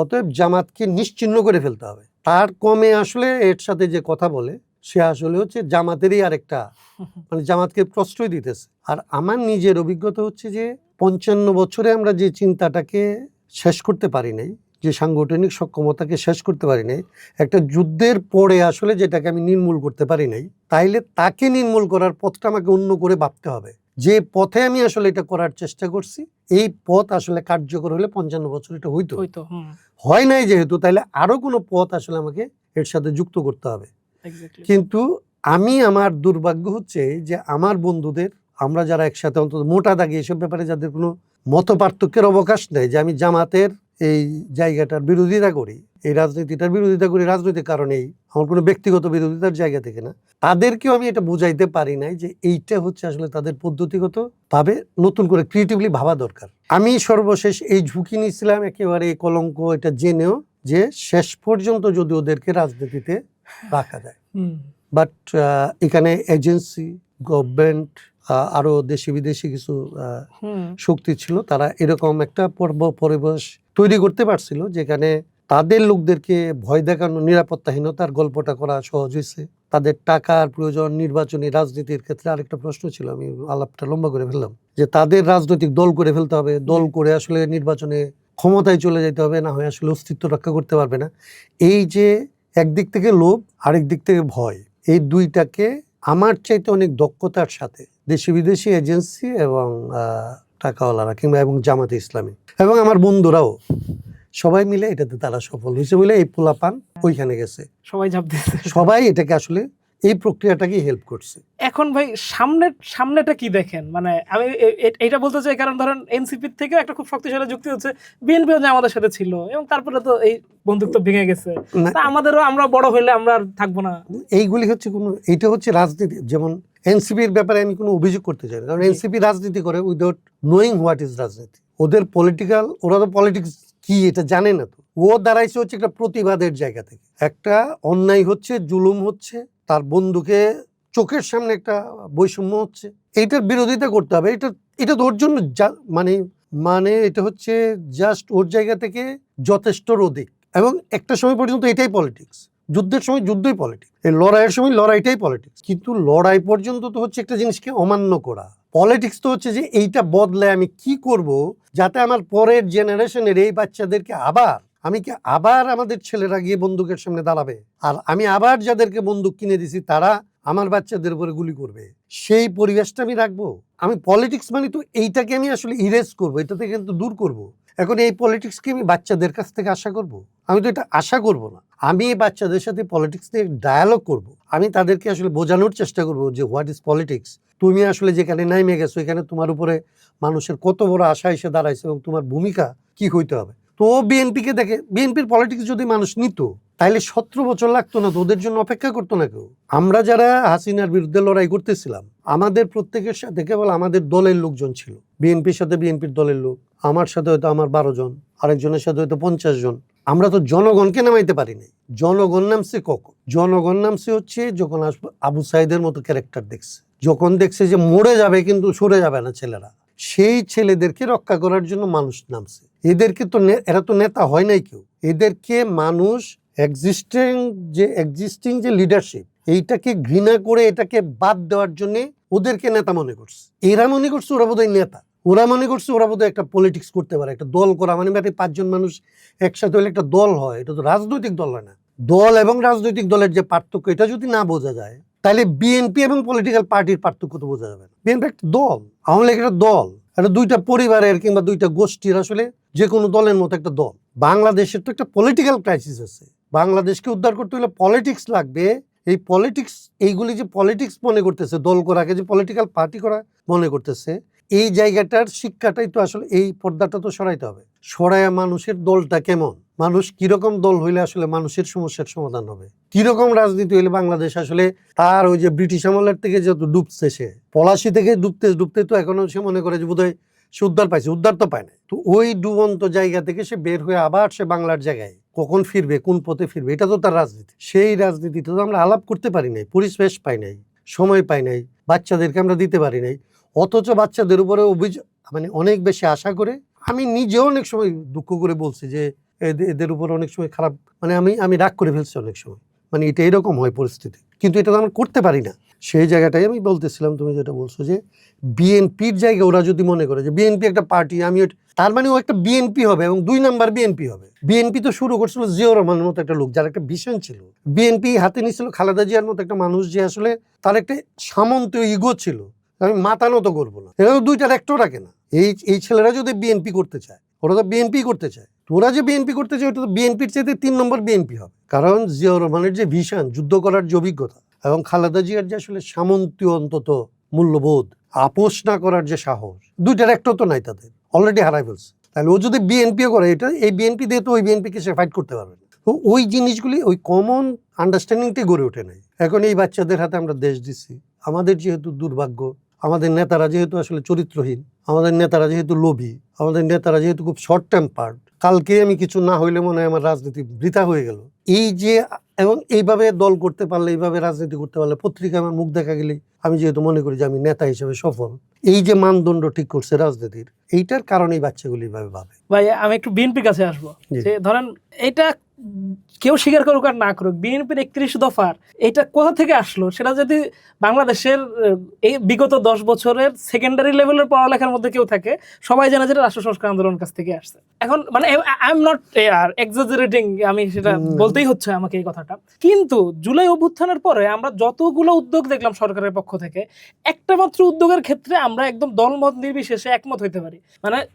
অতএব জামাতকে নিশ্চিহ্ন করে ফেলতে হবে, তার কমে আসলে এর সাথে যে কথা বলে, সে আসলে হচ্ছে জামাতেরই আরেকটা, মানে জামাতকে প্রশ্রয় দিতেছে। আর আমার নিজের অভিজ্ঞতা হচ্ছে যে 55 বছরে আমরা যে চিন্তাটাকে শেষ করতে পারি নাই, যে সাংগঠনিক সক্ষমতাকে শেষ করতে পারি নাই, একটা যুদ্ধের পরে আসলে যেটাকে আমি নির্মূল করতে পারি নাই, তাইলে তাকে নির্মূল করার পথটা আমাকে অন্য করে ভাবতে হবে। যে পথে আমি আসলে এটা করার চেষ্টা করছি, এই পথ আসলে কার্যকর হলে 55 বছর এটা হইতো, হয় নাই যেহেতু, তাইলে আরো কোনো পথ আসলে আমাকে এর সাথে যুক্ত করতে হবে। কিন্তু আমি, আমার দুর্ভাগ্য হচ্ছে যে আমার বন্ধুদের, আমরা যারা একসাথে অন্তত মোটা দাগে এসব ব্যাপারে যাদের কোনো মত পার্থক্যের অবকাশ নেই, যে আমি জামাতের এই জায়গাটার বিরোধিতা করি, এই রাজনীতিটার বিরোধিতা করি রাজনৈতিক কারণেই, আমার কোনো ব্যক্তিগত বিরোধিতার জায়গা থেকে না, তাদেরকেও আমি এটা বুঝাইতে পারি নাই যে এইটা হচ্ছে আসলে তাদের পদ্ধতিগত ভাবে নতুন করে ক্রিয়েটিভলি ভাবা দরকার। আমি সর্বশেষ এই ঝুঁকি নিয়েছিলাম একেবারে এই কলঙ্ক এটা জেনেও, যে শেষ পর্যন্ত যদি ওদেরকে রাজনীতিতে রাখা যায়, বাট এখানে এজেন্সি, গভর্নমেন্ট, আরো দেশি বিদেশি কিছু শক্তি ছিল, তারা এরকম একটা পরিবেশ তৈরি করতে পারছিল যেখানে তাদের লোকদেরকে ভয় দেখানো, নিরাপত্তাহীনতার গল্পটা করা সহজ হয়েছে। তাদের টাকার প্রয়োজন নির্বাচনী রাজনীতির ক্ষেত্রে আরেকটা প্রশ্ন ছিল, আমি আলাপটা লম্বা করে ফেললাম, যে তাদের রাজনৈতিক দল করে ফেলতে হবে, দল করে আসলে নির্বাচনে ক্ষমতায় চলে যেতে হবে, না হয় আসলে অস্তিত্ব রক্ষা করতে পারবে না। এই যে একদিক থেকে লোভ, আরেক দিক থেকে ভয়, এই দুইটাকে আমার চাইতে অনেক দক্ষতার সাথে দেশি বিদেশি এজেন্সি এবং টাকাওয়ালারা কিংবা এবং জামাতে ইসলামী এবং আমার বন্ধুরাও সবাই মিলে এটাতে তারা সফল হয়েছে বলে এই পোলাপান ওইখানে গেছে, সবাই এটাকে আসলে এই প্রক্রিয়াটাকে হেল্প করছে। এখন ভাই সামনেটা কি দেখেন? মানে আমি এটা বলতে চাই কারণ ধরেন এনসিপি থেকে একটা খুব শক্তিশালী যুক্তি হচ্ছে বিএনপিও যে আমাদের সাথে ছিল এবং তারপরে তো এই বন্ধুত্ব ভেঙে গেছে, না, তা আমাদেরও আমরা বড় হইলে আমরা আর থাকবো না। এইগুলি হচ্ছে এইটা হচ্ছে রাজনীতি। যেমন এনসিপির ব্যাপারে আমি কোনো অভিযোগ করতে চাই না, কারণ এনসিপি রাজনীতি করে উইদাউট নোয়িং হোয়াট ইজ রাজনীতি। ওরা তো পলিটিক্স কি এটা জানে না। তো ও দাঁড়াইছে হচ্ছে একটা প্রতিবাদের জায়গা থেকে, একটা অন্যায় হচ্ছে, জুলুম হচ্ছে, তার বন্ধুকে চোখের সামনে একটা বৈষম্য হচ্ছে, এইটার বিরোধিতা করতে হবে। এটা তো ওর জন্য মানে এটা হচ্ছে জাস্ট ওর জায়গা থেকে যথেষ্ট অধিক। এবং একটা সময় পর্যন্ত এটাই পলিটিক্স, যুদ্ধের সময় যুদ্ধই পলিটিক্স, এই লড়াইয়ের সময় লড়াইটাই পলিটিক্স। কিন্তু লড়াই পর্যন্ত তো হচ্ছে একটা জিনিসকে অমান্য করা। পলিটিক্স তো হচ্ছে যে এইটা বদলে আমি কি করব যাতে আমার পরের জেনারেশনের এই বাচ্চাদেরকে আবার আমাদের ছেলেরা গিয়ে বন্দুকের সামনে দাঁড়াবে, আর আমি আবার যাদেরকে বন্দুক কিনে দিছি তারা আমার বাচ্চাদের উপরে গুলি করবে, সেই পরিবেশটা আমি রাখবো। আমি পলিটিক্স মানে তো এইটাকে আমি আসলে ইরেজ করবো, এটা থেকে কিন্তু দূর করব। এখন এই পলিটিক্সকে আমি বাচ্চাদের কাছ থেকে আশা করব? আমি তো এটা আশা করব না। আমি এই বাচ্চাদের সাথে পলিটিক্স নিয়ে ডায়ালগ করব। আমি তাদেরকে আসলে বোঝানোর চেষ্টা করব যে হোয়াট ইজ পলিটিক্স। তুমি আসলে যেখানে নাইমে গেছো এখানে তোমার উপরে মানুষের কত বড় আশা এসে দাঁড়াইছে এবং তোমার ভূমিকা কি হইতে হবে। তো বিএনপিকে দেখে, বিএনপির পলিটিক্স যদি মানুষ নিত তাইলে 17 বছর লাগতো না, তো ওদের জন্য অপেক্ষা করতো না কেউ। আমরা যারা হাসিনার বিরুদ্ধে লড়াই করতেছিলাম আমাদের প্রত্যেকের সাথে কেবল আমাদের দলের লোকজন ছিল, বিএনপির সাথে বিএনপির দলের লোক, আমার সাথে হয়তো আমার 12 জন, আরেকজনের সাথে হয়তো 50 জন। আমরা তো জনগণকে নামাইতে পারি নাই। জনগণ নামছে কখন? জনগণ নামছে হচ্ছে যখন আবু সাইদের মতো ক্যারেক্টার দেখছে, যখন দেখছে যে মরে যাবে কিন্তু সরে যাবে না ছেলেরা, সেই ছেলেদেরকে রক্ষা করার জন্য মানুষ নামছে। এদেরকে তো এরা তো নেতা হয় নাই কেউ, এদেরকে মানুষ এক্সিস্টিং যে লিডারশিপ এইটাকে ঘৃণা করে এটাকে বাদ দেওয়ার জন্য ওদেরকে নেতা মনে করছে। এরা মনে করছে ওরা বোধহয় নেতা, ওরা মনে করছে ওরা বোধহয় একটা পলিটিক্স করতে পারে, একটা দল করা মানে 5 জন মানুষ একসাথে হলে একটা দল হয়। এটা তো রাজনৈতিক দল হয় না। দল এবং রাজনৈতিক দলের যে পার্থক্য এটা যদি না বোঝা যায় তাহলে বিএনপি এবং পলিটিক্যাল পার্টির পার্থক্য তো বোঝা যাবে না। বিএনপি একটা দল, আওয়ামী লীগ একটা দল, এটা দুইটা পরিবারের কিংবা দুইটা গোষ্ঠীর আসলে যে কোনো দলের মতো একটা দল। বাংলাদেশের তো একটা পলিটিক্যাল ক্রাইসিস আছে, বাংলাদেশকে উদ্ধার করতে হলে পলিটিক্স লাগবে। এই পলিটিক্স, এইগুলি যে পলিটিক্স মনে করতেছে, দল করাকে যে পলিটিক্যাল পার্টি করা মনে করতেছে, এই জায়গাটার শিক্ষাটাই তো আসলে এই পর্দাটা তো সরাইতে হবে। সরাইয়া মানুষের দলটা কেমন, মানুষ কিরকম দল হইলে আসলে মানুষের সমস্যার সমাধান হবে, কিরকম রাজনীতি হইলে বাংলাদেশ আসলে তার ওই যে ব্রিটিশ আমলের থেকে যত ডুবছে, সে পলাশি থেকে ডুবতে তো এখনো সে মনে করে যে বোধহয় সে উদ্ধার পাইছে, উদ্ধার তো পায় না। তো ওই ডুবন্ত জায়গা থেকে সে বের হয়ে আবার সে বাংলার জায়গায় কখন ফিরবে, কোন পথে ফিরবে, এটা তো তার রাজনীতি। সেই রাজনীতিটা তো আমরা আলাপ করতে পারি নাই, পরিবেশ পাই নাই, সময় পাই নাই, বাচ্চাদেরকে আমরা দিতে পারি নাই। অথচ বাচ্চাদের উপরে অনেক বেশি আশা করে আমি নিজেও অনেক সময় দুঃখ করে বলছি যে এদের উপর অনেক সময় খারাপ, আমি রাগ করে ফেলছি অনেক সময়, এটা এরকম হয় পরিস্থিতি, কিন্তু এটা তো আমরা করতে পারি না। সেই জায়গাটাই আমি বলতেছিলাম, তুমি যেটা বলছো যে বিএনপির জায়গায় ওরা যদি মনে করে যে বিএনপি একটা পার্টি, তার মানে ও একটা বিএনপি হবে এবং 2 নাম্বার বিএনপি হবে। বিএনপি তো শুরু করছিল জিয়াউর রহমানের মতো একটা লোক, যার একটা ভিশন ছিল। বিএনপি হাতে নিয়েছিল খালেদা জিয়ার মতো একটা মানুষ, যে আসলে তার একটা সামন্ত ইগো ছিল, আমি মাথা নত করবো না। এরা তো 2টার একটাও রাখে না। এই ছেলেরা যদি বিএনপি করতে চায়, ওরা তো বিএনপি করতে চায়। তোরা যে বিএনপি করতে চায় ওটা তো বিএনপির চাইতে 3 নম্বর বিএনপি হবে। কারণ জিয়াউর রহমানের যে ভিশন, যুদ্ধ করার যে অভিজ্ঞতা, এবং খালেদা জিয়ার যে আসলে সামন্তীয় অন্তত মূল্যবোধ, আপোষ না করার যে সাহস, 2টার একটাও তো নাই তাদের, অলরেডি হারাই ফেলছে। তাহলে ও যদি বিএনপিও করে, এই বিএনপি দিয়ে তো ওই বিএনপিকে সে ফাইট করতে পারবে না। তো ওই জিনিসগুলি, ওই কমন আন্ডারস্ট্যান্ডিংটাই গড়ে ওঠে নাই। এখন এই বাচ্চাদের হাতে আমরা দেশ দিচ্ছি, আমাদের যেহেতু দুর্ভাগ্য, আমাদের নেতারা যেহেতু আসলে চরিত্রহীন, আমাদের নেতারা যেহেতু লোভী, আমাদের নেতারা যেহেতু খুব শর্ট টেম্পার্ড, কালকে আমি কিছু না হইলে মনে হয় আমার রাজনীতি বৃথা হয়ে গেল, এবং এইভাবে দল করতে পারলে, এইভাবে রাজনীতি করতে পারলে, পত্রিকায় আমার মুখ দেখা গেলে আমি যেহেতু মনে করি যে আমি নেতা হিসেবে সফল, এই যে মানদণ্ড ঠিক করছে রাজনীতির, এইটার কারণেই বাচ্চাগুলি এইভাবে ভাবে। ভাই আমি একটু বিএনপির কাছে আসবো, যে ধরেন এটা কেউ স্বীকার করুক আর না করুক, বিএনপির 31 দফার এটা কোথা থেকে আসলো, সেটা যদি বাংলাদেশের এই বিগত 10 বছরের সেকেন্ডারি লেভেলের পড়ালেখার মধ্যে কেউ থাকে, সবাই জানে যে রাষ্ট্র সংস্কার আন্দোলনের কাছ থেকে আসছে। এখন আই এম নট এক্সাজারেটিং, আমি সেটা বলতেই হচ্ছে আমাকে এই কথাটা। কিন্তু জুলাই অভ্যুত্থানের পরে আমরা যতগুলো উদ্যোগ দেখলাম সরকারের পক্ষ থেকে, একটা মাত্র উদ্যোগের ক্ষেত্রে আমরা একদম দলমত নির্বিশেষে একমত হইতে পারি।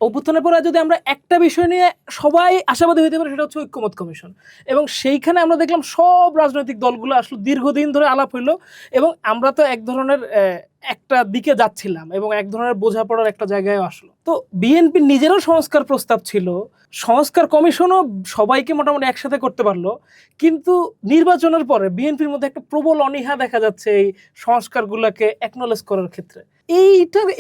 অভ্যুত্থানের পরে যদি আমরা একটা বিষয় নিয়ে সবাই আশাবাদী হইতে পারি, সেটা হচ্ছে ঐক্যমত কমিশন। এবং সেইখানে আমরা দেখলাম সব রাজনৈতিক দলগুলো আসলে দীর্ঘদিন ধরে আলাপ হইলো এবং আমরা তো এক ধরনের একটা দিকে যাচ্ছিলাম এবং এক ধরনের বোঝাপড়ার একটা জায়গায় আসলো। তো বিএনপি নিজেরও সংস্কার প্রস্তাব ছিল, সংস্কার কমিশনও সবাইকে মোটামুটি একসাথে করতে পারলো, কিন্তু নির্বাচনের পরে বিএনপির মধ্যে একটা প্রবল অনীহা দেখা যাচ্ছে এই সংস্কারগুলোকে অ্যাকনলেজ করার ক্ষেত্রে।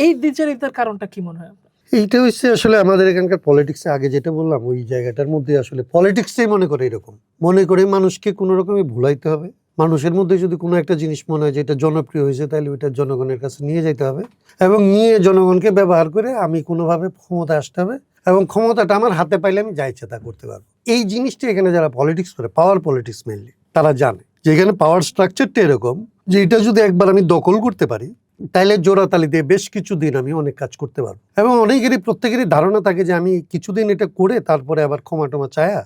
এই দ্বিচারিতার কারণটা কি মনে হয়? এইটা হচ্ছে আসলে আমাদের এখানকার পলিটিক্সে আগে যেটা বললাম ওই জায়গাটার মধ্যে আসলে পলিটিক্সটাই মনে করে এরকম, মনে করে মানুষকে কোনো রকমে ভুলাইতে হবে। মানুষের মধ্যে যদি কোনো একটা জিনিস মনে হয় যেটা জনপ্রিয় হয়েছে তাহলে ওইটা জনগণের কাছে নিয়ে যেতে হবে এবং নিয়ে জনগণকে ব্যবহার করে আমি কোনোভাবে ক্ষমতা আসতে হবে এবং ক্ষমতাটা আমার হাতে পাইলে আমি যা ইচ্ছা তা করতে পারবো। এই জিনিসটা এখানে যারা পলিটিক্স করে, পাওয়ার পলিটিক্স মেনলি, তারা জানে যে এখানে পাওয়ার স্ট্রাকচারটা এরকম যে এটা যদি একবার আমি দখল করতে পারি তাইলে জোড়াতালি দিয়ে বেশ কিছুদিন আমি অনেক কাজ করতে পারবো। এবং অনেকেরই প্রত্যেকেরই ধারণা থাকে যে আমি কিছুদিন এটা করে তারপরে আবার ক্ষমা টমা চায়া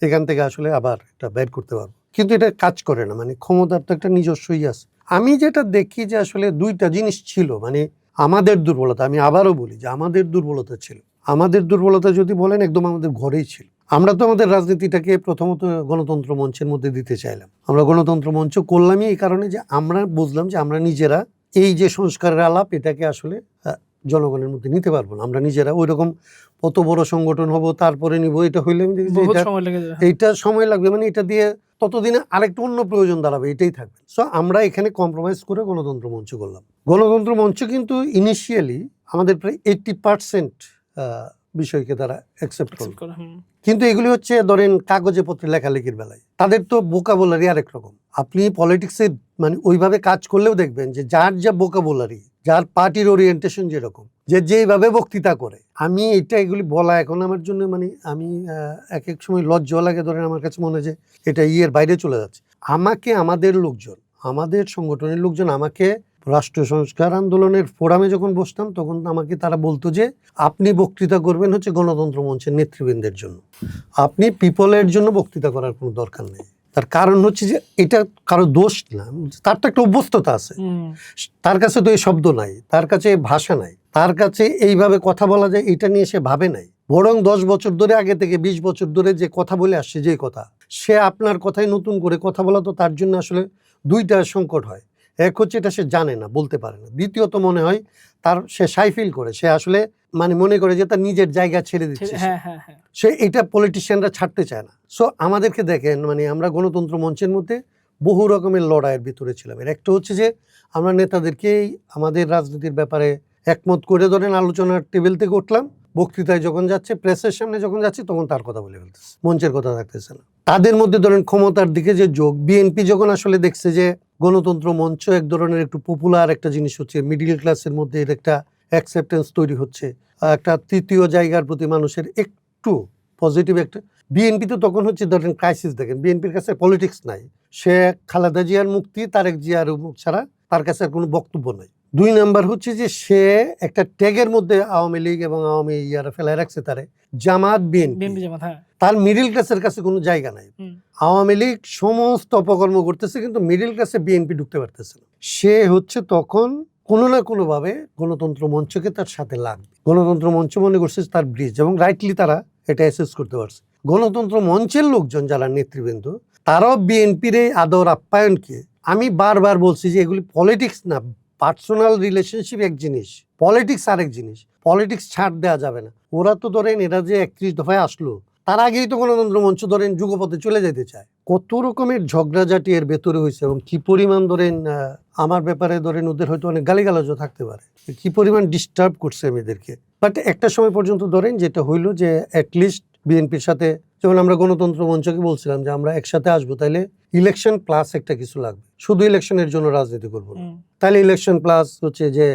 এখান থেকে আসলে আবার এটা বের করতে পারবো, কিন্তু এটা কাজ করে না। মানে ক্ষমতার তো একটা নিজস্বই আছে। আমি যেটা দেখি যে আসলে দুইটা জিনিস ছিল, মানে আমাদের দুর্বলতা, আমি আবারও বলি যে আমাদের দুর্বলতা ছিল। আমাদের দুর্বলতা যদি বলেন একদম আমাদের ঘরেই ছিল। আমরা তো আমাদের রাজনীতিটাকে প্রথমত গণতন্ত্র মঞ্চের মধ্যে দিতে চাইলাম। আমরা গণতন্ত্র মঞ্চ করলামই এই কারণে যে আমরা বুঝলাম যে আমরা নিজেরা এই যে সংস্কারের আলাপ এটাকে আসলে জনগণের মধ্যে নিতে পারবো না। আমরা নিজেরা ওই রকম কত বড় সংগঠন হব তারপরে নিব, এটা হইলে আমি দেখি যে এইটা সময় লাগবে, মানে এটা দিয়ে ততদিনে আরেকটা অন্য প্রয়োজন দাঁড়াবে, এটাই থাকবে। সো আমরা এখানে কম্প্রোমাইজ করে গণতন্ত্র মঞ্চ করলাম। গণতন্ত্র মঞ্চ কিন্তু ইনিশিয়ালি আমাদের প্রায় 80% বিষয়কে তারা অ্যাকসেপ্ট করে, কিন্তু এগুলি হচ্ছে ধরেন কাগজে পত্রে লেখালেখির বেলায় তাদের তো ভোকাবুলারি আরেক রকম। আপনি পলিটিক্সে মানে ওইভাবে কাজ করলেও দেখবেন যে যার যা ভোকাবুলারি, যার পার্টির ওরিয়েন্টেশন যেরকম, যে যেভাবে বক্তৃতা করে, আমি এটা এগুলি বলা এখন আমার জন্য মানে আমি এক এক সময় লজ্জা লাগে। ধরেন আমার কাছে মনে হয় যে এটা বাইরে চলে যাচ্ছে। আমাকে আমাদের লোকজন, আমাদের সংগঠনের লোকজন আমাকে রাষ্ট্র সংস্কার আন্দোলনের ফোরামে যখন বসতাম তখন আমাকে তারা বলতো যে আপনি বক্তৃতা করবেন হচ্ছে গণতন্ত্র মঞ্চের নেতৃবৃন্দের জন্য, আপনি পিপলের জন্য বক্তৃতা করার কোনো দরকার নেই। তার কারণ হচ্ছে যে এটা কারো দোষ না, তার তো একটা অভ্যস্ততা আছে, তার কাছে তো এই শব্দ নাই, তার কাছে ভাষা নাই, তার কাছে এইভাবে কথা বলা যায় এটা নিয়ে সে ভাবে নাই। বরং 10 বছর ধরে আগে থেকে 20 বছর ধরে যে কথা বলে আসছে, যে কথা, সে আপনার কথাই নতুন করে কথা বলা তো তার জন্য আসলে দুইটা সংকট হয়। এক হচ্ছে এটা সে জানে না, বলতে পারে না। দ্বিতীয়ত মনে হয় তার সে সাই ফিল করে, সে আসলে মানে মনে করে যে তার নিজের জায়গা ছেড়ে দিচ্ছে, সে এটা পলিটিশিয়ানরা ছাড়তে চায় না। সো আমাদেরকে দেখেন মানে আমরা গণতন্ত্র মঞ্চের মধ্যে বহু রকমের লড়াইয়ের ভিতরে ছিলাম। এর একটা হচ্ছে যে আমরা নেতাদেরকেই আমাদের রাজনীতির ব্যাপারে একমত করে ধরেন আলোচনার টেবিল থেকে উঠলাম, বক্তৃতায় যখন যাচ্ছে, প্রেসের সামনে যখন যাচ্ছে তখন তার কথা বলে ফেলতেছে, মঞ্চের কথা থাকতেছে না। তাদের মধ্যে ধরেন ক্ষমতার দিকে যে যোগ, বিএনপি যখন আসলে দেখছে যে গণতন্ত্র মঞ্চ এক ধরনের একটু পপুলার একটা জিনিস হচ্ছে, মিডিল ক্লাসের মধ্যে এর একটা অ্যাকসেপ্টেন্স তৈরি হচ্ছে, একটা তৃতীয় জায়গার প্রতি মানুষের একটু পজিটিভ একটা, বিএনপি তো তখন হচ্ছে ধরেন ক্রাইসিস। দেখেন বিএনপির কাছে পলিটিক্স নাই, সে খালেদা জিয়ার মুক্তি, তারেক জিয়ার মুখ ছাড়া তার কাছে আর কোনো বক্তব্য নাই। 2 নাম্বার হচ্ছে যে সে একটা ট্যাগের মধ্যে আওয়ামী লীগ এবং আওয়ামী ফেলায় রাখছে তারে, জামাত বিএনপি, তার মিডিল ক্লাসের কাছে কোনো জায়গা নাই। আওয়ামী লীগ সমস্ত অপকর্ম করতেছে কিন্তু মিডিল ক্লাসে বিএনপি ঢুকতে পারতেছে না। সে হচ্ছে তখন কোনো না কোনোভাবে গণতন্ত্র মঞ্চকে তার সাথে লাগবে, গণতন্ত্র মঞ্চ মনে করছে তার ব্রিজ, এবং রাইটলি তারা এটা অ্যাসেস করতে পারছে। গণতন্ত্র মঞ্চের লোকজন যারা নেতৃবৃন্দ, তারাও বিএনপির এই আদর আপ্যায়নকে, আমি বারবার বলছি যে এগুলি পলিটিক্স না, পার্সোনাল রিলেশনশিপ এক জিনিস, পলিটিক্স আরেক জিনিস। পলিটিক্স ছাড় দেওয়া যাবে না। ওরা তো ধরেন এরা যে 31 দফায় আসলো তার আগেই তো গণতন্ত্র মঞ্চ ধরেন যুগপথে চলে যেতে চায়। কত রকমের ঝগড়াঝাটি এর ভেতরে হয়েছে এবং কি পরিমাণ ধরেন আমার ব্যাপারে ধরেন ওদের হয়তো অনেক গালিগালাজও থাকতে পারে, কি পরিমাণ ডিস্টার্ব করছে মেয়েদেরকে। বাট একটা সময় পর্যন্ত ধরেন যেটা হইলো যে অ্যাটলিস্ট বিএনপির সাথে, যেমন আমরা গণতন্ত্র মঞ্চকে বলছিলাম যে আমরা একসাথে আসবো, তাইলে ইলেকশন প্লাস একটা কিছু লাগবে, শুধু ইলেকশনের জন্য রাজনীতি করবো না। তাহলে ইলেকশন প্লাস হচ্ছে যে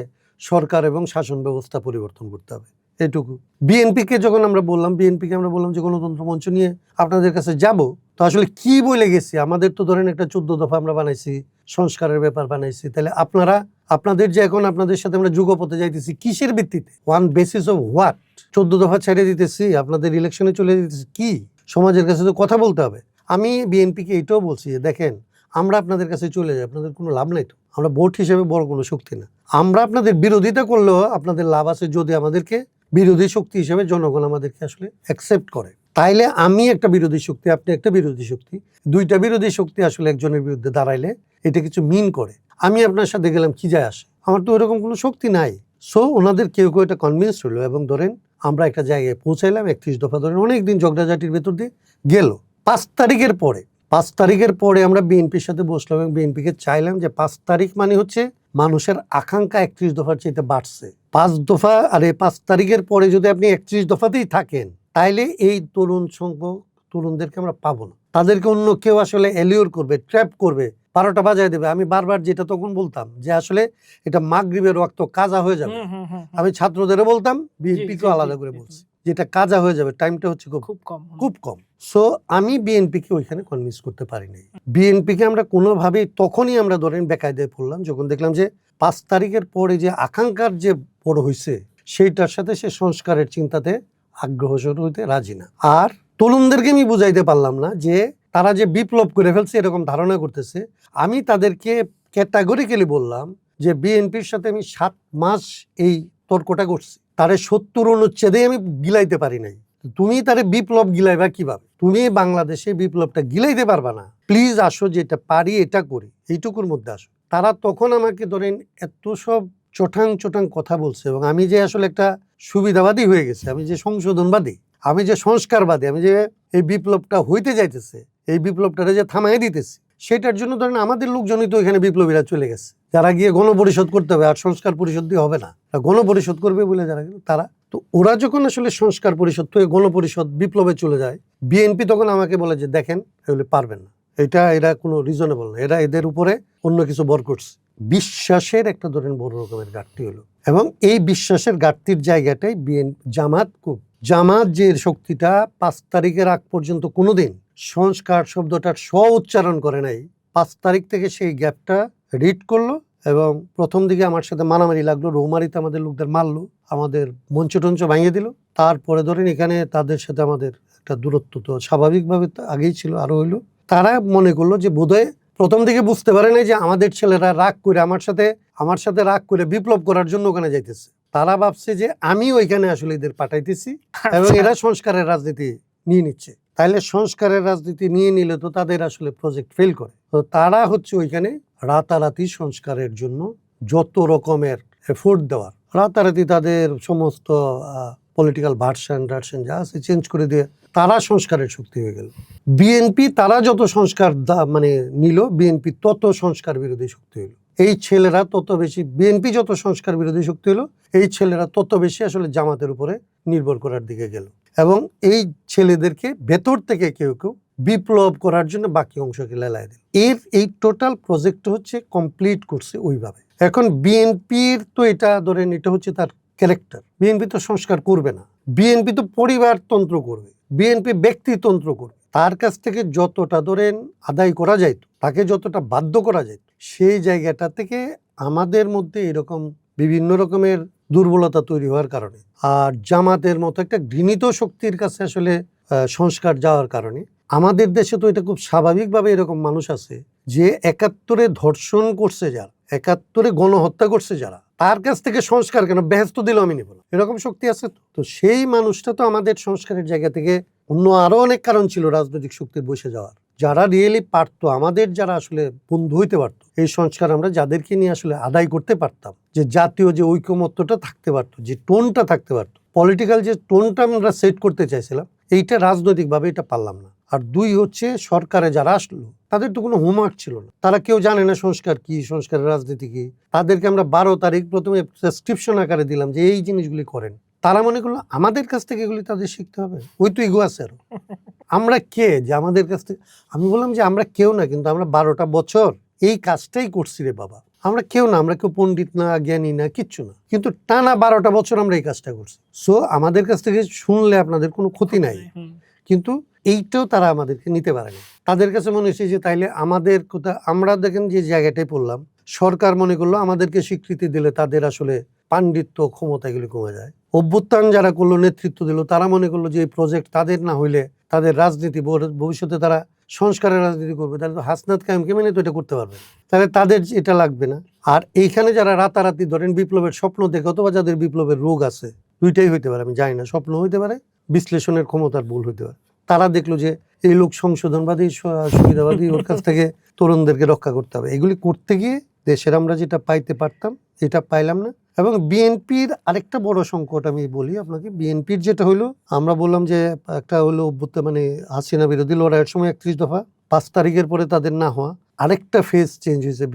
সরকার এবং শাসন ব্যবস্থা পরিবর্তন করতে হবে, এটুকু। বিএনপিকে যখন আমরা বললাম, বিএনপিকে আমরা বললাম যে গণতন্ত্র মঞ্চ নিয়ে আপনাদের কাছে যাব, তো আসলে কি বলে গেছি, আমাদের তো ধরেন একটা 14 দফা আমরা বানাইছি, সংস্কারের ব্যাপার বানাইছি, তাহলে আপনারা আপনাদের যে এখন আপনাদের সাথে আমরা যুগপথে যাইতেছি কিসের ভিত্তিতে, ওয়ান বেসিস অফ হোয়াট? 14 দফা ছেড়ে দিতেছি, আপনাদের ইলেকশনে চলে দিতেছি, কি সমাজের কাছে তো কথা বলতে হবে। আমি বিএনপিকে এটাও বলছি যে দেখেন, আমরা আপনাদের কাছে চলে যাই, আপনাদের কোনো লাভ নাই তো, আমরা ভোট হিসেবে বড় কোনো শক্তি না। আমরা আপনাদের বিরোধিতা করলেও আপনাদের লাভ আছে যদি আমাদেরকে বিরোধী শক্তি হিসেবে জনগণ আমাদেরকে আসলে অ্যাকসেপ্ট করে। তাইলে আমি একটা বিরোধী শক্তি, আপনি একটা বিরোধী শক্তি, দুইটা বিরোধী শক্তি আসলে একজনের বিরুদ্ধে দাঁড়াইলে এটা কিছু মিন করে। আমি আপনার সাথে গেলাম, কি যায় আসে? আমার তো এরকম কোনো শক্তি নাই। সো ওনাদের কেউ কেউ এটা কনভিন্স হলো এবং ধরেন আমরা একটা জায়গায় পৌঁছাইলাম, 31 দফা ধরেন অনেকদিন ঝগড়াঝাটির ভেতর দিয়ে গেল। 5 তারিখের পরে আমরা বিএনপির সাথে বসলাম এবং বিএনপিকে চাইলাম যে 5 তারিখ মানে হচ্ছে মানুষের আকাঙ্ক্ষা 31 দফার চাইতে বাড়ছে। 5 দফা, আরে 5 তারিখের পরে যদি আপনি 31 দফাতেই থাকেন তাইলে এই তরুণদেরকে আমরা পাবো না। তাদেরকে অন্য কেউ আসলে এলিওর করবে, ট্র্যাপ করবে, 12টা বাজায় দেবে। আমি বারবার যেটা তখন বলতাম যে আসলে এটা মাগরিবের ওয়াক্ত কাজা হয়ে যাবে। আমি ছাত্রদেরও বলতাম, বিএনপিকেও আলাদা করে বলছি যেটা কাজা হয়ে যাবে, টাইমটা হচ্ছে খুব কম। সো আমি বিএনপিকে ওইখানে কনভিন্স করতে পারি নাই। বিএনপিকে আমরা কোনোভাবেই তখনই আমরা ধরেন বেকায়দায় পড়লাম যখন দেখলাম যে 5 তারিখের পরে যে আকাঙ্ক্ষার যে বড় হয়েছে সেইটার সাথে সে সংস্কারের চিন্তাতে আগ্রহসর হইতে রাজি না। আর তরুণদেরকে আমি বুঝাইতে পারলাম না যে তারা যে বিপ্লব করে ফেলছে এরকম ধারণা করতেছে। আমি তাদেরকে ক্যাটাগরিক্যালি বললাম যে বিএনপির সাথে আমি 7 মাস এই তর্কটা করছি, তারে 70 অনুচ্ছেদে আমি গিলাইতে পারি নাই। তুমি তারে বিপ্লব গিলাইবা কিভাবে? তুমি বাংলাদেশে বিপ্লবটা গিলাইতে পারবা না। প্লিজ আসো, যেটা পারি এটা করি, এইটুকুর মধ্যে আসো। তারা তখন আমাকে ধরেন এত সব চটাং কথা বলছে এবং আমি যে আসলে একটা সুবিধাবাদী হয়ে গেছে, আমি যে সংশোধনবাদী, আমি যে সংস্কারবাদী, আমি যে এই বিপ্লবটা হইতে যাইতেছে, এই বিপ্লবটারে যে থামাই দিতেছি, সেটার জন্য ধরেন আমাদের লোকজনই তো এখানে বিপ্লবীরা চলে গেছে, যারা গিয়ে গণপরিষদ করতে হবে। আর সংস্কার পরিষদ দিয়ে হবে না, গণপরিষদ করবে বলে যারা গেল তারা। তো ওরা যখন আসলে সংস্কার পরিষদ থেকে গণপরিষদ বিপ্লবে চলে যায়, বিএনপি তখন আমাকে বলে যে দেখেন এগুলো পারবেন না, এরা কোনো রিজনেবল না, এদের উপরে অন্য কিছু বর করছে। বিশ্বাসের একটা ধরেন বড় রকমের ঘাটতি হলো এবং এই বিশ্বাসের ঘাটতির জায়গাটাই জামাত যে শক্তিটা 5 তারিখের আগ পর্যন্ত কোনোদিন সংস্কার শব্দটার উচ্চারণ করে নাই, 5 তারিখ থেকে সেই গ্যাপটা রিড করলো এবং প্রথম দিকে আমার সাথে মারামারি লাগলো, রৌমারিতে আমাদের লোকদের মারলো, আমাদের মঞ্চ টঞ্চ ভাঙিয়ে দিল। তারপরে ধরেন এখানে তাদের সাথে আমাদের একটা দূরত্ব তো স্বাভাবিকভাবে আগেই ছিল, আরো হইলো। তারা মনে করলো যে বোধহয় প্রথম দিকে বুঝতে পারে নাই যে আমাদের ছেলেরা রাগ করে আমার সাথে রাগ করে বিপ্লব করার জন্য ওখানে যাইতেছে। তারা ভাবছে যে আমি ওইখানে আসলে এদের পাঠাইতেছি এবং এরা সংস্কারের রাজনীতি নিয়ে নিচ্ছে। তাইলে সংস্কারের রাজনীতি নিয়ে নিলে তো তাদের আসলে প্রজেক্ট ফেল করে। তো তারা হচ্ছে ওইখানে রাতারাতি সংস্কারের জন্য যত রকমের এফোর্ট দেওয়ার, রাতারাতি তাদের সমস্ত পলিটিক্যাল ভার্সন যা আছে চেঞ্জ করে দিয়ে তারা সংস্কারের শক্তি হয়ে গেল। বিএনপি তারা যত সংস্কার নিল, বিএনপি তত সংস্কার বিরোধী শক্তি হলো। এই ছেলেরা তত বেশি, বিএনপি যত সংস্কার বিরোধী শক্তি হলো, এই ছেলেরা তত বেশি আসলে জামাতের উপরে নির্ভর করার দিকে গেল এবং এই ছেলেদেরকে ভেতর থেকে কেউ বিপ্লব করার জন্য বাকি অংশকে লেলায় দিল। এই টোটাল প্রজেক্ট হচ্ছে কমপ্লিট করছে ওইভাবে। এখন বিএনপির তো এটা ধরেন এটা হচ্ছে তার ক্যারেক্টার। বিএনপি তো সংস্কার করবে না, বিএনপি তো পরিবারতন্ত্র করবে, বিএনপি ব্যক্তিতন্ত্র করবে। তার কাছ থেকে যতটা ধরেন আদায় করা যাইত, তাকে যতটা বাধ্য করা যাইত, সেই জায়গাটা থেকে আমাদের মধ্যে এরকম বিভিন্ন রকমের দুর্বলতা তৈরি হওয়ার কারণে আর জামাতের মতো একটা ঘৃণিত শক্তির কাছে আসলে সংস্কার যাওয়ার কারণে আমাদের দেশে তো এটা খুব স্বাভাবিকভাবে এরকম মানুষ আছে যে 71-এ ধর্ষণ করছে যারা, 71-এ গণহত্যা করছে যারা, তার কাছ থেকে সংস্কার কেন, বেহেস্ত দিল আমি নেব না, এরকম শক্তি আছে। তো সেই মানুষটা তো আমাদের সংস্কারের জায়গা থেকে অন্য আরো অনেক কারণ ছিল রাজনৈতিক শক্তির বসে যাওয়ার, যারা রিয়েলি পারতো, আমাদের যারা আসলে বন্ধু হইতে পারতো, এই সংস্কার আমরা যাদেরকে নিয়ে আসলে আদায় করতে পারতাম, যে জাতীয় যে ঐকমত্যটা থাকতে পারতো, যে টোনটা থাকতে পারতো, পলিটিক্যাল যে টোনটা আমরা সেট করতে চাইছিলাম, এইটা রাজনৈতিকভাবে এটা পারলাম না। আর 2 হচ্ছে সরকারে যারা আসলো তাদের তো কোনো হোমওয়ার্ক ছিল না, তারা কেউ জানে না সংস্কার কি, সংস্কারের রাজনীতি কি। তাদেরকে আমরা 12 তারিখ প্রথমে প্রেসক্রিপশন আকারে দিলাম যে এই জিনিসগুলি করেন, তারা মনে করলো আমাদের কাছ থেকে এগুলি তাদের শিখতে হবে। ওই তো ইগো আছে আরো, আমরা কে যে আমাদের কাছ থেকে। আমি বললাম যে আমরা কেউ না, কিন্তু আমরা 12টা বছর এই কাজটাই করছি রে বাবা। আমরা কেউ না, আমরা কেউ পণ্ডিত না, জ্ঞানী না, কিচ্ছু না, কিন্তু টানা 12টা বছর আমরা এই কাজটা করছি। সো আমাদের কাছ থেকে শুনলে আপনাদের কোনো ক্ষতি নাই, কিন্তু এইটাও তারা আমাদেরকে নিতে পারে না। তাদের কাছে মনে হয়েছে যে তাইলে আমাদের কথা, আমরা দেখেন যে জায়গাটায় পড়লাম, সরকার মনে করলো আমাদেরকে স্বীকৃতি দিলে তাদের আসলে পাণ্ডিত্য ক্ষমতা এগুলি কমে যায়। অভ্যুত্থান যারা করলো, নেতৃত্ব দিল, তারা মনে করলো যে এই প্রজেক্ট তাদের না হইলে তাদের রাজনীতি ভবিষ্যতে তারা সংস্কারের রাজনীতি করবে, তাহলে তো হাসনাত কায়েমকে মেনে তো এটা করতে পারবে না, তাহলে তাদের এটা লাগবে না। আর এইখানে যারা রাতারাতি ধরেন বিপ্লবের স্বপ্ন দেখে, অথবা যাদের বিপ্লবের রোগ আছে, দুইটাই হইতে পারে, আমি জানি না, স্বপ্ন হইতে পারে, বিশ্লেষণের ক্ষমতার ভুল হইতে পারে। তারা দেখলো যে এই লোক সংশোধনবাদী সুবিধাবাদী, ওর কাছ থেকে তরুণদেরকে রক্ষা করতে হবে। এগুলি করতে গিয়ে দেশের আমরা যেটা পাইতে পারতাম এটা পাইলাম না। এবং বিএনপির আরেকটা বড় সংকট আমি বলি আপনাকে, বিএনপির যেটা হলো, আমরা বললাম যে একটা হলো মানে হাসিনা বিরোধী লড়াইয়ের সময় 31 দফা, 5 তারিখের পরে তাদের না হওয়া, আরেকটা ফেজ চেঞ্জ হয়েছে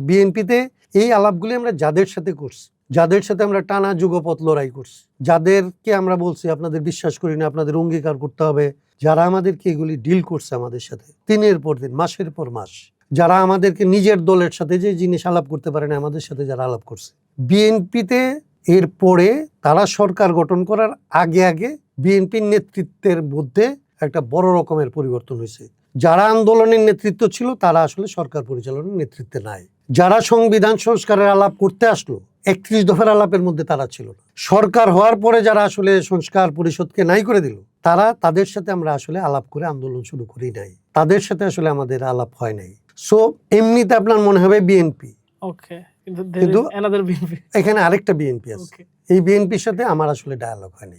বিএনপিতে এই আলাপগুলি আমরা যাদের সাথে করছি, যাদের সাথে আমরা টানা যুগপৎ লড়াই করছি, যাদেরকে আমরা বলছি আপনাদের বিশ্বাস করি না, আপনাদের অঙ্গীকার করতে হবে, যারা আমাদেরকে এগুলি ডিল করছে আমাদের সাথে দিনের পর দিন, মাসের পর মাস, যারা আমাদেরকে নিজের দলের সাথে যে জিনিস আলাপ করতে পারে না আমাদের সাথে যারা আলাপ করছে, বিএনপিতে এরপরে তারা সরকার গঠন করার আগে বিএনপির নেতৃত্বের মধ্যে একটা বড় রকমের পরিবর্তন হয়েছে। যারা আন্দোলনের নেতৃত্ব ছিল তারা আসলে সরকার পরিচালনার নেতৃত্বে নাই। যারা সংবিধান সংস্কারের আলাপ করতে আসলো 31 দফার আলাপের মধ্যে তারা ছিল না। সরকার হওয়ার পরে যারা আসলে সংস্কার পরিষদকে নাই করে দিল, তাদের সাথে আমরা আসলে আলাপ করে আন্দোলন শুরু করি নাই, তাদের সাথে আসলে আমাদের আলাপ হয় নাই। সো এমনিতে আপনার মনে হবে বিএনপি, ওকে, কিন্তু এখানে আরেকটা বিএনপি আছে। এই বিএনপির সাথে আমার আসলে ডায়ালগ হয়নি।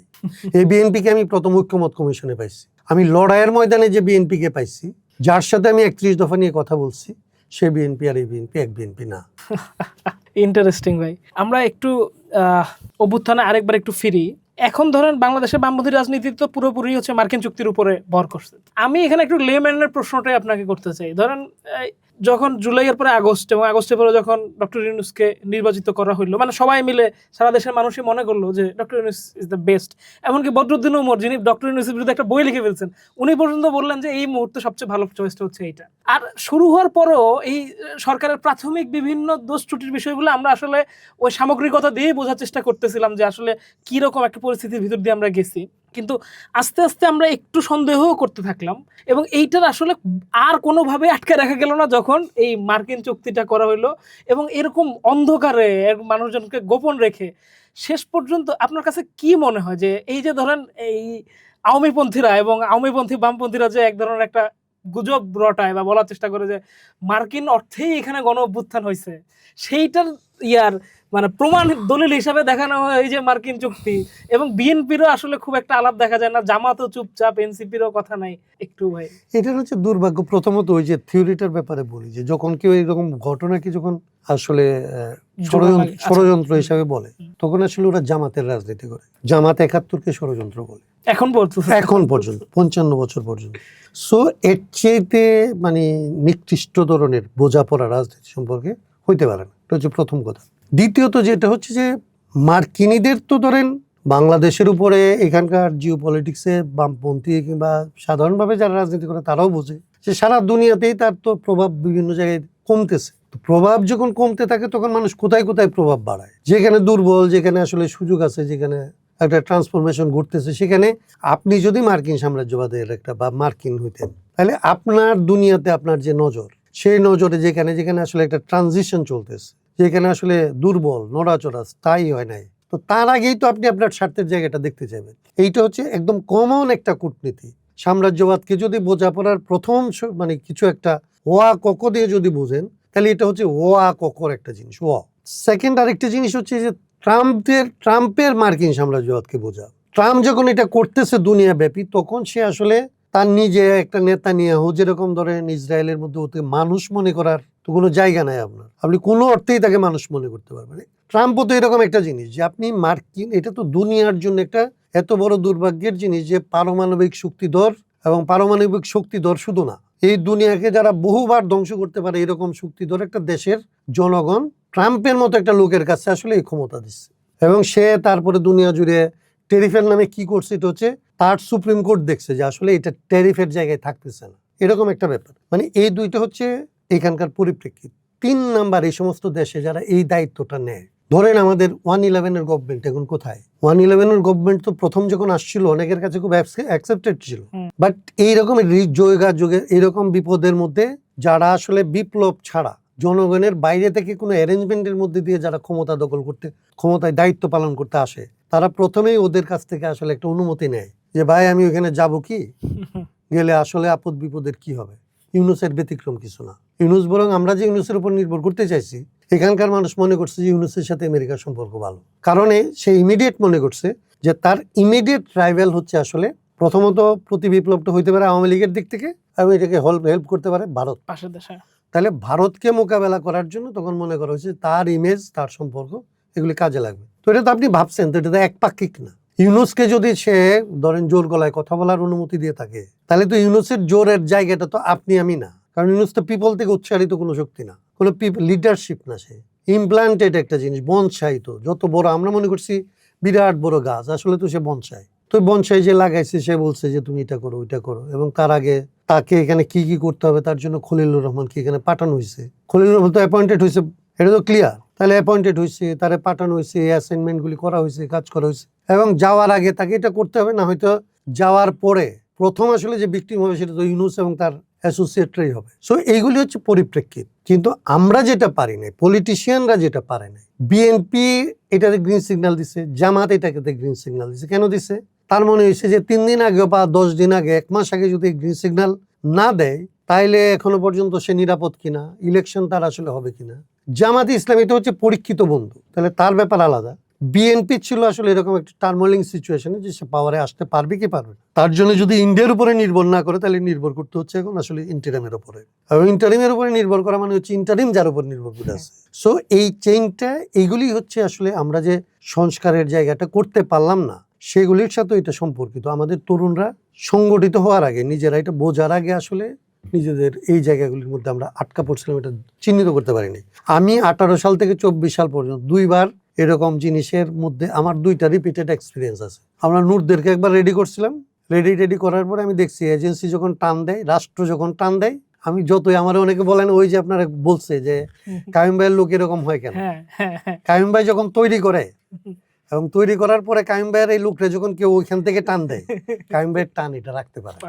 এই বিএনপিকে আমি প্রথম ঐক্যমত কমিশনে পাইছি। আমি লড়াইয়ের ময়দানে যে বিএনপিকে পাইছি, যার সাথে আমি 31 দফা নিয়ে কথা বলছি, সে বিএনপি আর এই বিএনপি এক বিএনপি না। ইন্টারেস্টিং ভাই। আমরা একটু অভ্যুত্থানে আরেকবার একটু ফিরি। এখন ধরেন বাংলাদেশের বামপন্থী রাজনীতি তো পুরোপুরি হচ্ছে মার্কিন চুক্তির উপরে ভর করছে। আমি এখানে একটু লেম্যানের প্রশ্নটাই আপনাকে করতে চাই। ধরেন যখন জুলাইয়ের পরে আগস্ট এবং আগস্টের পরে যখন ডক্টর ইউনূসকে নির্বাচিত করা হইলো, মানে সবাই মিলে সারা দেশের মানুষই মনে করলো যে doctor Yunus is the best. এমনকি বদরুদ্দিন উমর, যিনি ডক্টর ইউনূসের বিরুদ্ধে একটা বই লিখে ফেলছেন, উনি পর্যন্ত বললেন যে এই মুহূর্তে সবচেয়ে ভালো চয়েসটা হচ্ছে এইটা। আর শুরু হওয়ার পরেও এই সরকারের প্রাথমিক বিভিন্ন দোষ ত্রুটির বিষয়গুলো আমরা আসলে ওই সামগ্রিকতা দিয়ে বোঝার চেষ্টা করতেছিলাম যে আসলে কিরকম একটা পরিস্থিতির ভিতর দিয়ে আমরা গেছি। কিন্তু আস্তে আস্তে আমরা একটু সন্দেহও করতে থাকলাম, এবং এইটার আসলে আর কোনোভাবে আটকে রাখা গেল না যখন এই মার্কিন চুক্তিটা করা হইলো। এবং এরকম অন্ধকারে মানুষজনকে গোপন রেখে শেষ পর্যন্ত আপনার কাছে কি মনে হয় যে এই যে ধরেন এই আওয়ামীপন্থীরা এবং আওয়ামীপন্থী বামপন্থীরা যে এক ধরনের একটা গুজব রটায় বা বলার চেষ্টা করে যে মার্কিন অর্থেই এখানে গণ অভ্যুত্থান হয়েছে, সেইটার মানে প্রমাণ দলিল হিসাবে দেখানো হয় এই যে মার্কিন চুক্তি। এবং বিএনপিরও আসলে খুব একটা আলাপ দেখা যায় না, জামাতও চুপচাপ, এনসিপিরও কথা নাই একটু। ভাই এটার হচ্ছে দুর্ভাগ্য। প্রথমত ওই যে থিওরিটার ব্যাপারে বলি যে যখন কেউ এরকম ঘটনাকে যখন আসলে ষড়যন্ত্র হিসাবে বলে, তখন আসলে ওরা জামাতের রাজনীতি করে। জামাত 71কে ষড়যন্ত্র বলে এখন পর্যন্ত 55 বছর পর্যন্ত। সো এর চেয়েতে মানে নিকৃষ্ট ধরনের বোঝাপড়া রাজনীতি সম্পর্কে হইতে পারে না। এটা হচ্ছে প্রথম কথা। দ্বিতীয়ত যেটা হচ্ছে যে মার্কিনীদের তো ধরেন বাংলাদেশের উপরে এখানকার জিও পলিটিক্সে বামপন্থী কিংবা সাধারণভাবে যারা রাজনীতি করে তারাও বোঝে যে সারা দুনিয়াতেই তার তো প্রভাব বিভিন্ন জায়গায় কমতেছে। প্রভাব যখন কমতে থাকে তখন মানুষ কোথায় কোথায় প্রভাব বাড়ায়, যেখানে দুর্বল, যেখানে আসলে সুযোগ আছে, যেখানে একটা ট্রান্সফরমেশন ঘটতেছে, সেখানে আপনি যদি মার্কিন সাম্রাজ্যবাদের একটা বা মার্কিন হইতেন, তাহলে আপনার দুনিয়াতে আপনার যে নজর, সেই নজরে যেখানে যেখানে আসলে একটা ট্রানজিশন চলতেছে, যেখানে আসলে দুর্বল, নড়াচড়া স্থায়ী হয় নাই, তো তার আগেই তো আপনি আপনার স্বার্থের জায়গাটা দেখতে যাবেন। এইটা হচ্ছে একদম কমন একটা কূটনীতি। সাম্রাজ্যবাদকে যদি বোঝাপড়ার প্রথম মানে কিছু একটা ওয়া কক দিয়ে যদি বোঝেন, তাহলে এটা হচ্ছে ওয়া ককর একটা জিনিস। সেকেন্ড আরেকটা জিনিস হচ্ছে যে ট্রাম্পের মার্কিন সাম্রাজ্যবাদকে বোঝা। ট্রাম্প যখন এটা করতেছে দুনিয়া ব্যাপী, তখন সে আসলে তার নিজে একটা নেতানিয়াহু, যেরকম ধরেন ইসরায়েলের মধ্যে ওতে মানুষ মনে করার তো কোনো জায়গা নাই আপনার, আপনি কোনো অর্থেই তাকে মানুষ মনে করতে পারবেন। ট্রাম্পও তো এরকম একটা জিনিস যে আপনি মার্কিন, এটা তো দুনিয়ার জন্য একটা এত বড় দুর্ভাগ্যের জিনিস যে পারমাণবিক শক্তিধর, এবং পারমাণবিক শক্তিধর শুধু না, এই দুনিয়াকে যারা বহুবার ধ্বংস করতে পারে এরকম শক্তিধর একটা দেশের জনগণ ট্রাম্পের মতো একটা লোকের কাছে আসলে এই ক্ষমতা দিচ্ছে। এবং সে তারপরে দুনিয়া জুড়ে ট্যারিফের নামে কি করছে, এটা হচ্ছে তার সুপ্রিম কোর্ট দেখছে যে আসলে এটা ট্যারিফের জায়গায় থাকতেছে না, এরকম একটা ব্যাপার। মানে এই দুইটা হচ্ছে এখানকার পরিপ্রেক্ষিত। 3 নাম্বার, এই সমস্ত দেশে যারা এই দায়িত্বটা নেয়, ধরেন আমাদের 111-এর গভর্নমেন্ট এখন কোথায়? 111-এর গভর্নমেন্ট তো প্রথম যখন আসছিল অনেকের কাছে খুব অ্যাকসেপ্টেড ছিল, বাট এইরকম যুগে এইরকম বিপদের মধ্যে যারা আসলে বিপ্লব ছাড়া জনগণের বাইরে থেকে কোনো অ্যারেঞ্জমেন্টের মধ্যে দিয়ে যারা ক্ষমতা দখল করতে, ক্ষমতায় দায়িত্ব পালন করতে আসে, তারা প্রথমেই ওদের কাছ থেকে আসলে একটা অনুমতি নেয় যে ভাই আমি ওখানে যাব কি, গেলে আসলে আপদ বিপদের কি হবে। ইউনূসের ব্যতিক্রম কিছু না। ইউনূস বরং আমরা যে ইউনূসের উপর নির্ভর করতে চাইছি, এখানকার মানুষ মনে করছে যে ইউনূসের সাথে আমেরিকার সম্পর্ক ভালো, কারণে সে ইমিডিয়েট মনে করছে যে তার ইমিডিয়েট রাইভাল হচ্ছে আসলে প্রথমত প্রতি বিপ্লবটা হইতে পারে আওয়ামী লীগের দিক থেকে, এবং এটাকে হেল্প করতে পারে ভারত। পাশের দেশে তাহলে ভারতকে মোকাবেলা করার জন্য তখন মনে করা হয়েছে তার ইমেজ, তার সম্পর্ক, এগুলি কাজে লাগবে। তো এটা তো আপনি ভাবছেন, তো এটা তো একপাক্ষিক না। ইউনুসকে যদি সে ধরেন জোর গলায় কথা বলার অনুমতি দিয়ে থাকে, তাহলে তো ইউনুসের জোরের জায়গাটা তো আপনি আমি না, কারণ ইউনুস তো পিপল থেকে উচ্চারিত কোনো শক্তি না, কোনো লিডারশিপ না, সে ইমপ্লান্টেড একটা জিনিস, বনসাই। তো যত বড় আমরা মনে করছি বিরাট বড় গাছ, আসলে তো সে বনসাই। তো বনসাই যে লাগাইছে, সে বলছে যে তুমি এটা করো ওইটা করো, এবং তার আগে তাকে এখানে কি কি করতে হবে তার জন্য খলিলুর রহমানকে এখানে পাঠানো হয়েছে। খলিলুর রহমান তো অ্যাপয়েন্টেড হয়েছে, এটা তো ক্লিয়ার। তাহলে অ্যাপয়েন্টেড হয়েছে, তারে পাঠানো হয়েছে, এই অ্যাসাইনমেন্টগুলি করা হয়েছে, কাজ করা হয়েছে, এবং যাওয়ার আগে তাকে এটা করতে হবে না, হয়তো যাওয়ার পরে প্রথম আসলে যে ভিকটিম হবে সেটা তো ইউনুস এবং তার অ্যাসোসিয়েটরাই হবে। সো এইগুলি হচ্ছে পরিপ্রেক্ষিত। কিন্তু আমরা যেটা পারি না, পলিটিশিয়ানরা যেটা পারে না, বিএনপি এটাতে গ্রিন সিগন্যাল দিছে, জামাত এটাকে গ্রিন সিগন্যাল দিছে। কেন দিছে? তার মনে হয়েছে যে 3 দিন আগে বা 10 দিন আগে, 1 মাস আগে যদি গ্রিন সিগন্যাল না দেয়, তাইলে এখনো পর্যন্ত সে নিরাপদ কিনা, ইলেকশন তার আসলে হবে কিনা। জামাতে ইসলামী তো হচ্ছে পরীক্ষিত বন্ধু, তাহলে তার ব্যাপার আলাদা। বিএনপি ছিল আসলে এরকম একটা টার্মোলিং সিচুয়েশনে যে সে পাওয়ারে আসতে পারবে কি পারবে না। তার জন্য যদি ইন্ডিয়ার উপরে নির্ভর না করে, তাহলে নির্ভর করতে হচ্ছে এখন আসলে ইন্টারিমের উপরে। আর ইন্টারিমের উপরে নির্ভর করা মানে হচ্ছে ইন্টারিম যার উপর নির্ভর করে আছে। সো এই চেইনটা, এইগুলি হচ্ছে আসলে আমরা যে সংস্কারের জায়গাটা করতে পারলাম না, সেগুলির সাথে এটা সম্পর্কিত। আমাদের তরুণরা সংগঠিত হওয়ার আগে, নিজেরা এটা বোঝার আগে আসলে নিজেদের এই জায়গাগুলির মধ্যে আমরা আটকা পড়ছিলাম, এটা চিহ্নিত করতে পারিনি। আমি 18 সাল থেকে 24 সাল পর্যন্ত 2 বার এরকম জিনিসের মধ্যে আমার 2টা রিপিটেড এক্সপিরিয়েন্স আছে। আমরা নূরদেরকে একবার রেডি করছিলাম, রেডি করার পরে আমি দেখছি এজেন্সি যখন টান দেয়, রাষ্ট্র যখন টান দেয়, আমি যতই, আমার অনেকে বলেন ওই যে আপনারা বলছে যে কাইম ভাইয়ের লোক এরকম হয় কেন। কাইম ভাই যখন তৈরি করে এবং তৈরি করার পরে কাইম ভাইয়ের এই লোকটা যখন কেউ ওইখান থেকে টান দেয়, কাইম ভাইয়ের টান এটা রাখতে পারে,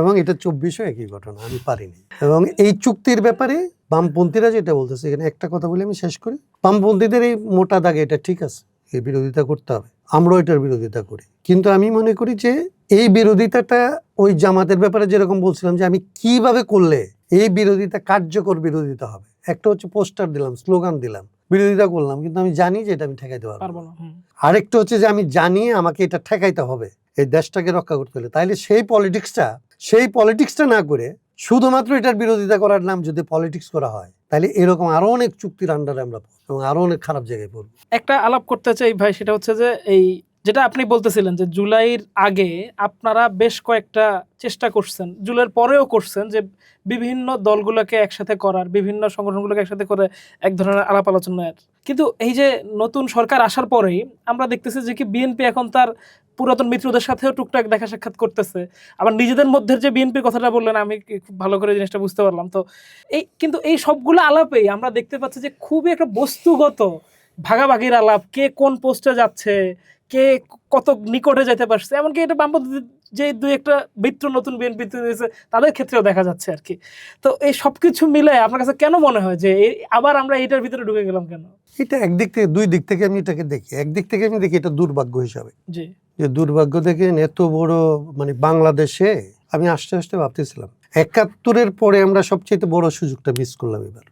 এবং এটা 24-ও একই ঘটনা, আমি পারিনি। এবং এই চুক্তির ব্যাপারে বামপন্থীরা যেটা বলতেছে, এখানে একটা কথা বলে আমি শেষ করি। বামপন্থীদের এই মোটা দাগে এটা ঠিক আছে, এই বিরোধিতা করতে হবে, আমরাও এটার বিরোধিতা করি। কিন্তু আমি মনে করি যে এই বিরোধিতাটা ওই জামাতের ব্যাপারে যেরকম বলছিলাম, যে আমি কিভাবে করলে এই বিরোধিতা কার্যকর বিরোধিতা হবে। একটা হচ্ছে পোস্টার দিলাম, স্লোগান দিলাম, বিরোধিতা করলাম, কিন্তু আমি জানি যে এটা আমি ঠেকাইতে পারবো না। আরেকটা হচ্ছে যে আমি জানি আমাকে এটা ঠেকাইতে হবে, এই দেশটাকে রক্ষা করতে হলে। তাইলে সেই পলিটিক্সটা না করে শুধুমাত্র এটার বিরোধিতা করার নাম যদি পলিটিক্স করা হয়, তাহলে এরকম আরো অনেক চুক্তির আন্ডারে আমরা পড়বো এবং আরো অনেক খারাপ জায়গায় পড়বো। একটা আলাপ করতে চাই ভাই, সেটা হচ্ছে যে এই যেটা আপনি বলতেছিলেন যে জুলাইয়ের আগে আপনারা বেশ কয়েকটা চেষ্টা করছেন, জুলাইয়ের পরেও করছেন, যে বিভিন্ন দলগুলোকে একসাথে করার, বিভিন্ন সংগঠনগুলোকে একসাথে করে এক ধরনের আলাপ আলোচনার। কিন্তু এই যে নতুন সরকার আসার পরেই আমরা দেখতেছি যে কি বিএনপি এখন তার পুরাতন মিত্রদের সাথেও টুকটাক দেখা সাক্ষাৎ করতেছে। আবার নিজেদের মধ্যে যে বিএনপির কথাটা বললেন, আমি খুব ভালো করে জিনিসটা বুঝতে পারলাম। তো কিন্তু এই সবগুলো আলাপেই আমরা দেখতে পাচ্ছি যে খুবই একটা বস্তুগত ভাগাভাগির আলাপ, কে কোন পোস্টে যাচ্ছে, কে কত নিকটে যেতে পারছে, এমনকি এটা বামপন্থী যে 2-একটা মিত্র নতুন বিএনপি হয়েছে তাদের ক্ষেত্রেও দেখা যাচ্ছে আর কি। তো এই সবকিছু মিলে আপনার কাছে কেন মনে হয় যে আবার আমরা এটার ভিতরে ঢুকে গেলাম কেন? এটা একদিক থেকে, 2 দিক থেকে আমি এটাকে দেখি। একদিক থেকে আমি দেখি এটা দুর্ভাগ্য হিসাবে, জি, যে দুর্ভাগ্য দেখেন এত বড়, মানে বাংলাদেশে আমি আস্তে আস্তে ভাবতেছিলাম 71-এর পরে আমরা সবচেয়ে বড় সুযোগটা মিস করলাম এবার।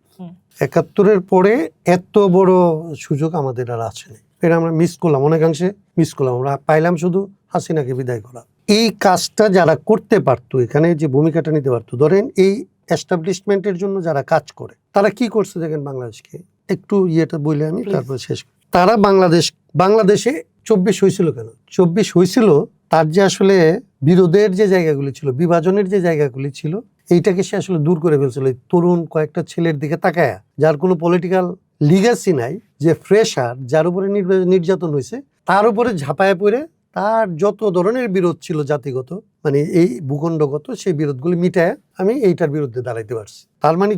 71-এর পরে এত বড় সুযোগ আমাদের আর আছে না, এটা আমরা মিস করলাম, অনেকাংশে মিস করলাম। আমরা পাইলাম শুধু হাসিনাকে বিদায় করা। এই কাজটা যারা করতে পারতো, এখানে যে ভূমিকাটা নিতে পারতো, ধরেন এই এস্টাবলিশমেন্টের জন্য যারা কাজ করে, তারা কি করছে দেখেন বাংলাদেশকে। একটু ইয়েটা বলে আমি তারপর শেষ করি। তারা বাংলাদেশে 24 হয়েছিল কেন? 24 হয়েছিল তার যে আসলে বিরোধের যে জায়গাগুলি ছিল, বিভাজনের যে জায়গাগুলি ছিল, এইটাকে সে আসলে দূর করে ফেলছিল। তরুণ কয়েকটা ছেলের দিকে তাকায়া, যার কোনো পলিটিক্যাল লিগাসি নাই, যে ফ্রেশার, যার উপরে নির্যাতন হয়েছে, তার উপরে ঝাঁপায় পড়ে তার যত ধরনের বিরোধ ছিল জাতিগত, মানে এই ভূখণ্ডগত, সেই বিরোধগুলি মিটায় আমি এইটার বিরুদ্ধে দাঁড়াইতে পারছি। তার মানে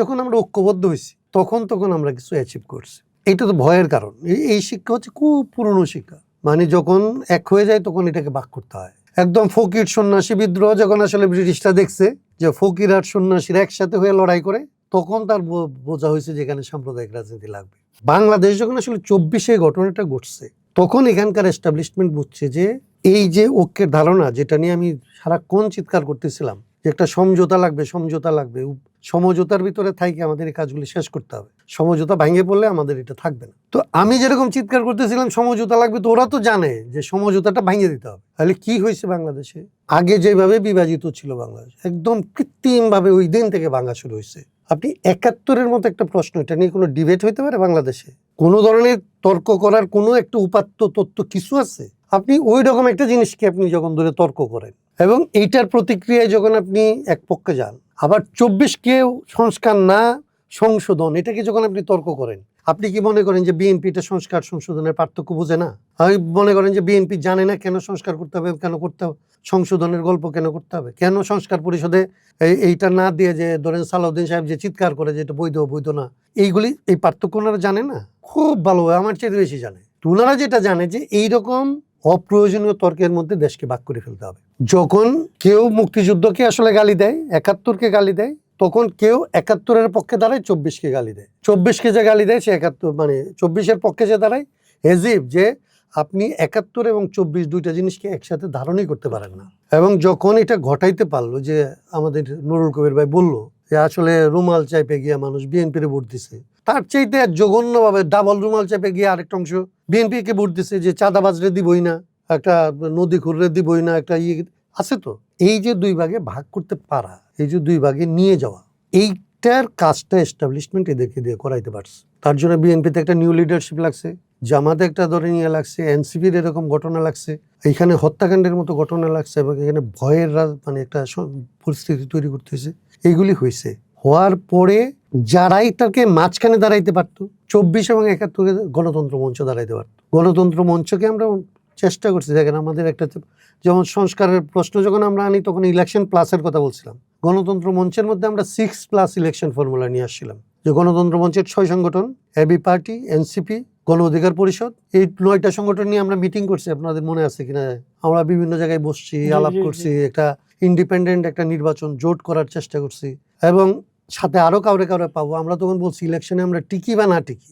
যখন আমরা ঐক্যবদ্ধ হয়েছি, তখন আমরা কিছু অ্যাচিভ করছি। এটা তো ভয়ের কারণ। এই শিক্ষা হচ্ছে খুব পুরনো শিক্ষা, মানে যখন এক হয়ে যায় তখন এটাকে ভাগ করতে হয়। একদম ফকির সন্ন্যাসী বিদ্রোহ যখন আসলে ব্রিটিশরা দেখছে যে ফকির আর সন্ন্যাসীরা একসাথে হয়ে লড়াই করে, তখন তার বোঝা হয়েছে যে এখানে সাম্প্রদায়িক রাজনীতি লাগবে। বাংলাদেশ যখন আসলে 24-এ ঘটনাটা ঘটছে, তখন এখানকার এস্টাবলিশমেন্ট বুঝছে যে এই যে ঐক্যের ধারণা, যেটা নিয়ে আমি সারাক্ষণ চিৎকার করতেছিলাম, যে একটা সমঝোতা লাগবে, সমঝোতা লাগবে, সমঝোতার ভিতরে থাইকে আমাদের এই কাজগুলি শেষ করতে হবে। সমঝোতা ভেঙে পড়লে আমাদের এটা থাকবে না। তো আমি যেরকম চিৎকার করতেছিলাম সমঝোতা লাগবে, তো ওরা তো জানে যে সমঝোতাটা ভেঙে দিতে হবে। তাহলে কি হয়েছে বাংলাদেশে? আগে যেভাবে বিভাজিত ছিল বাংলাদেশ, একদম কৃত্রিম ভাবে ওই দিন থেকে ভাঙা শুরু হয়েছে। আপনি ৭১-এর মতো একটা প্রশ্ন, এটা নিয়ে কোনো ডিবেট হইতে পারে বাংলাদেশে? কোনো ধরনের তর্ক করার কোনো একটা উপাত্ত তথ্য কিছু আছে? আপনি ওই রকম একটা জিনিসকে আপনি যখন ধরে তর্ক করেন এবং এইটার প্রতিক্রিয়ায় যখন আপনি এক পক্ষে যান, আবার ২৪কে সংস্কার না সংশোধন, এটাকে যখন আপনি তর্ক করেন, আপনি কি মনে করেন যে বিএনপি এটা সংস্কার সংশোধনের পার্থক্য বোঝে না? আমি মনে করেন যে বিএনপি জানে না কেন সংস্কার করতে হবে, কেন করতে হবে, সংশোধনের গল্প কেন করতে হবে, কেন সংস্কার পরিষদে এইটা না দিয়ে যে ধরেন সালাউদ্দিন সাহেব যে চিৎকার করে যে এটা বৈধ বৈধ না, এইগুলি এই পার্থক্য ওনারা জানে না? খুব ভালোভাবে, আমার চেয়ে বেশি জানে। ওনারা যেটা জানে যে এইরকম অপ্রয়োজনীয় তর্কের মধ্যে দেশকে ভাগ করে ফেলতে হবে। যখন কেউ মুক্তিযুদ্ধকে আসলে গালি দেয়, ৭১কে গালি দেয়, তখন কেউ ৭১-এর পক্ষে দাঁড়ায়, ২৪কে গালি দেয়। ২৪কে যে গালি দেয় সে ৭১ মানে ২৪-এর পক্ষে যে দাঁড়ায়, হেজিব যে আপনি ৭১ এবং ২৪ দুইটা জিনিসকে একসাথে ধারণই করতে পারেন না। এবং যখন এটা ঘটাইতে পারলো, যে আমাদের নুরুল কবির ভাই বলল যে আসলে রুমাল চাইপে গিয়া মানুষ বিএনপির ভোট দিছে, তার চাইতে জঘন্যভাবে ডাবল রুমাল চাইপে গিয়ে আরেকটা অংশ বিএনপিকে ভোট দিছে, যে চাঁদাবাজরে দিবই না, একটা নদী খুঁড়ে দিবই না, একটা ইয়ে আছে। তো এই যে দুই ভাগে ভাগ করতে পারা, এই যে দুই ভাগে নিয়ে যাওয়া, এইটার কাজটা এস্টাবলিশমেন্ট এদেরকে দিয়ে করাইতে পারছে। তার জন্য বিএনপিতে একটা নিউ লিডারশিপ লাগছে, জামাতে একটা ধরে নিয়ে লাগছে, এনসিপির এরকম ঘটনা লাগছে, এখানে হত্যাকাণ্ডের মতো ঘটনা লাগছে, এবং এখানে ভয়ের মানে একটা পরিস্থিতি তৈরি করতে হয়েছে। এইগুলি হয়েছে, হওয়ার পরে যারাই তাকে মাঝখানে দাঁড়াইতে পারতো, ২৪ এবং ৭১ গণতন্ত্র মঞ্চ দাঁড়াইতে পারতো। গণতন্ত্র মঞ্চকে আমরা চেষ্টা করছি। দেখেন আমাদের একটা যেমন সংস্কারের প্রশ্ন যখন আমরা আনি, তখন ইলেকশন প্লাসের কথা বলছিলাম। গণতন্ত্র মঞ্চের মধ্যে আমরা 6+ ইলেকশন ফর্মুলা নিয়ে আসছিলাম, যে গণতন্ত্র মঞ্চের 6 সংগঠন, এবি পার্টি, এনসিপি, গণ অধিকার পরিষদ, এই 9টা সংগঠন নিয়ে আমরা মিটিং করছি। আপনাদের মনে আছে কিনা? আমরা বিভিন্ন জায়গায় বসছি, আলাপ করছি, একটা ইন্ডিপেন্ডেন্ট একটা নির্বাচন জোট করার চেষ্টা করছি, এবং সাথে আরো কাউরে পাবো। আমরা তখন বলছি ইলেকশনে আমরা টিকি বা না টিকি,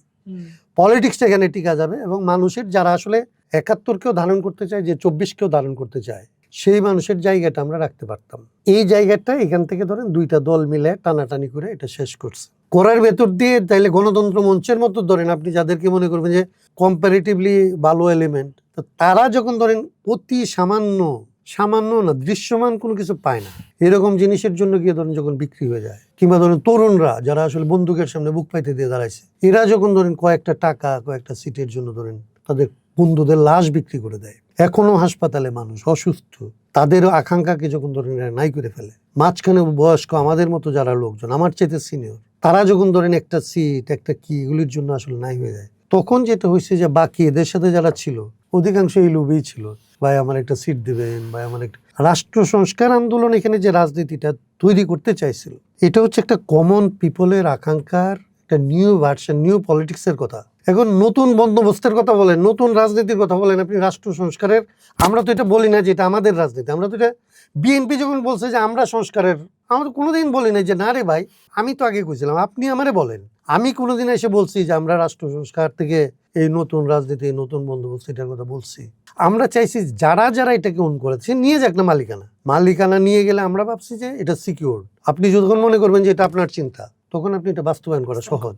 পলিটিক্সটা এখানে টিকা যাবে, এবং মানুষের যারা আসলে ৭১-কেও ধারণ করতে চায়, যে ২৪-কেও ধারণ করতে চায়, সেই মানুষের জায়গাটা আমরা রাখতে পারতাম। এই জায়গাটা এখান থেকে ধরেন দুইটা দল মিলে টানাটানি করে এটা শেষ করছে। করার ভেতর দিয়ে তাইলে গণতন্ত্র মঞ্চের মতো ধরেন আপনি যাদেরকে মনে করবেন যে কম্পারেটিভলি ভালো এলিমেন্ট, তো তারা যখন ধরেন অতি সামান্য না দৃশ্যমান কোনো কিছু পায় না, এরকম জিনিসের জন্য গিয়ে ধরেন যখন বিক্রি হয়ে যায়, কিংবা ধরেন তরুণরা যারা আসলে বন্দুকের সামনে বুক পাইতে দিয়ে দাঁড়াইছে, এরা যখন ধরেন কয়েকটা টাকা, কয়েকটা সিটের জন্য ধরেন তাদের বন্ধুদের লাশ বিক্রি করে দেয়, এখনো হাসপাতালে মানুষ অসুস্থ, তাদেরও আকাঙ্ক্ষাকে যখন ধরেন নাই করে ফেলে, মাঝখানে বয়স্ক আমাদের মতো যারা লোকজন, আমার চেয়ে সিনিয়র, তারা যখন ধরেন একটা সিট, একটা কি, এগুলির জন্য আসলে নাই হয়ে যায়, তখন যেটা হয়েছে যে বাকি এদের সাথে যারা ছিল অধিকাংশ এই লোভেই ছিল, ভাই আমার একটা সিট দিবেন, ভাই আমার একটা। রাষ্ট্র সংস্কার আন্দোলন এখানে যে রাজনীতিটা তৈরি করতে চাইছিল, এটা হচ্ছে একটা কমন পিপলের আকাঙ্ক্ষার একটা নিউ ভার্সন, নিউ পলিটিক্সের কথা। এখন নতুন বন্দোবস্তের কথা বলেন, নতুন রাজনীতির কথা বলেন আপনি, রাষ্ট্র সংস্কারের, আমরা তো এটা বলি না যে এটা আমাদের রাজনীতি। আমরা তো এটা, বিএনপি যখন বলছে যে আমরা সংস্কারের, আমরা তো কোনোদিন বলি না যে না রে ভাই, আমি তো আগে কইছিলাম, আপনি আমারে বলেন। আমি কোনোদিন এসে বলছি যে আমরা রাষ্ট্র সংস্কার থেকে এই নতুন রাজনীতি, নতুন বন্দোবস্ত, এটার কথা বলছি। আমরা চাইছি যারা যারা এটাকে অন করেছে নিয়ে যাক না মালিকানা নিয়ে গেলে আমরা ভাবছি যে এটা সিকিউর। আপনি যখন মনে করবেন যে এটা আপনার চিন্তা, তখন আপনি এটা বাস্তবায়ন করা সহজ।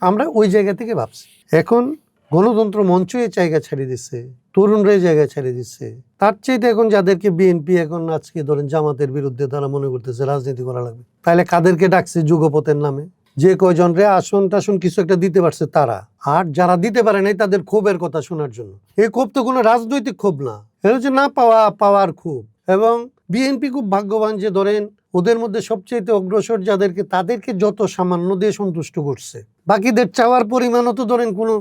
আমরা ওই জায়গা থেকে ভাবছি। এখন গণতন্ত্র মঞ্চ এই জায়গা ছেড়ে দিচ্ছে, তরুণরা এই জায়গায় ছেড়ে দিচ্ছে। তার চাইতে এখন যাদেরকে বিএনপি এখন আজকে ধরেন জামাতের বিরুদ্ধে তারা মনে করতেছে রাজনীতি করা লাগবে, তাহলে কাদেরকে ডাকছে যুগপথের নামে? যে কয়জন রে আসন টাসন কিছু একটা দিতে পারছে তারা, আর যারা দিতে পারে নাই তাদের ক্ষোভের কথা শোনার জন্য। এই ক্ষোভ তো কোনো রাজনৈতিক ক্ষোভ না, এটা হচ্ছে না পাওয়ার ক্ষোভ। এবং বিএনপি খুব ভাগ্যবান যে ধরেন ওদের মধ্যে সবচেয়ে অগ্রসর যাদেরকে, তাদেরকে যত সামান্য দিয়ে সন্তুষ্ট করছে, বাকিদের চাওয়ার পরিমাণও তো ধরেন কোনো,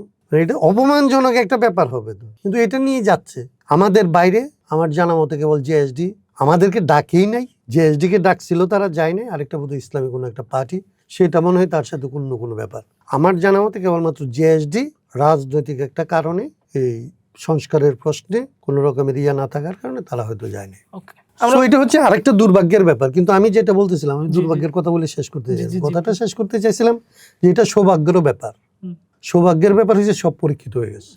এটা অপমানজনক একটা ব্যাপার হবে তো, কিন্তু এটা নিয়ে যাচ্ছে। আমাদের বাইরে আমার জানা মতে কেবল জেএসডি আমাদেরকে ডাকেই নাই, জেএসডি কে ডাকছিল তারা যায় নাই, আরেকটা বোধহয় ইসলামী কোনো একটা পার্টি, সেটা মনে হয় তার সাথে কোনো ব্যাপার। আমার জানা মতে কেবলমাত্র জেএসডি রাজনৈতিক একটা কারণে, এই সংস্কারের প্রশ্নে কোনো রকমের ইয়া না থাকার কারণে তারা হয়তো যায়নি। এটা হচ্ছে আরেকটা দুর্ভাগ্যের ব্যাপার। কিন্তু আমি যেটা বলতেছিলাম, আমি দুর্ভাগ্যের কথা বলে শেষ করতে চাইছিলাম, কথাটা শেষ করতে চাইছিলাম যে এটা সৌভাগ্যেরও ব্যাপার। সৌভাগ্যের ব্যাপার হচ্ছে সব পরীক্ষিত হয়ে গেছে।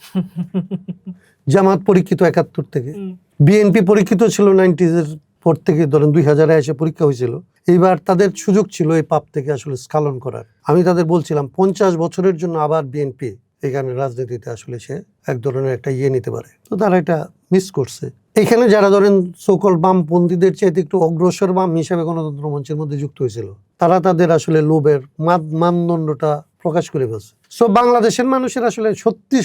জামাত পরীক্ষিত ৭১ থেকে, বিএনপি পরীক্ষিত ছিল 90s পর থেকে ধরেন 2000-এ এসে পরীক্ষা হয়েছিল, এইবার তাদের সুযোগ ছিল এই পাপ থেকে আসলে স্খলন করার। আমি তাদের বলছিলাম 50 বছরের জন্য আবার বিএনপি এখানে রাজনীতিতে আসলে সে এক ধরনের একটা নিতে পারে, তো তারা এটা মিস করছে। এখানে যারা ধরেন সকল বামপন্থীদের চাইতে একটু অগ্রসর বাম হিসাবে গণতন্ত্র মঞ্চের মধ্যে যুক্ত হয়েছিল, তারা তাদের আসলে লোভের মানদণ্ডটা প্রকাশ করে ফেলছে। সো বাংলাদেশের মানুষের আসলে সত্যি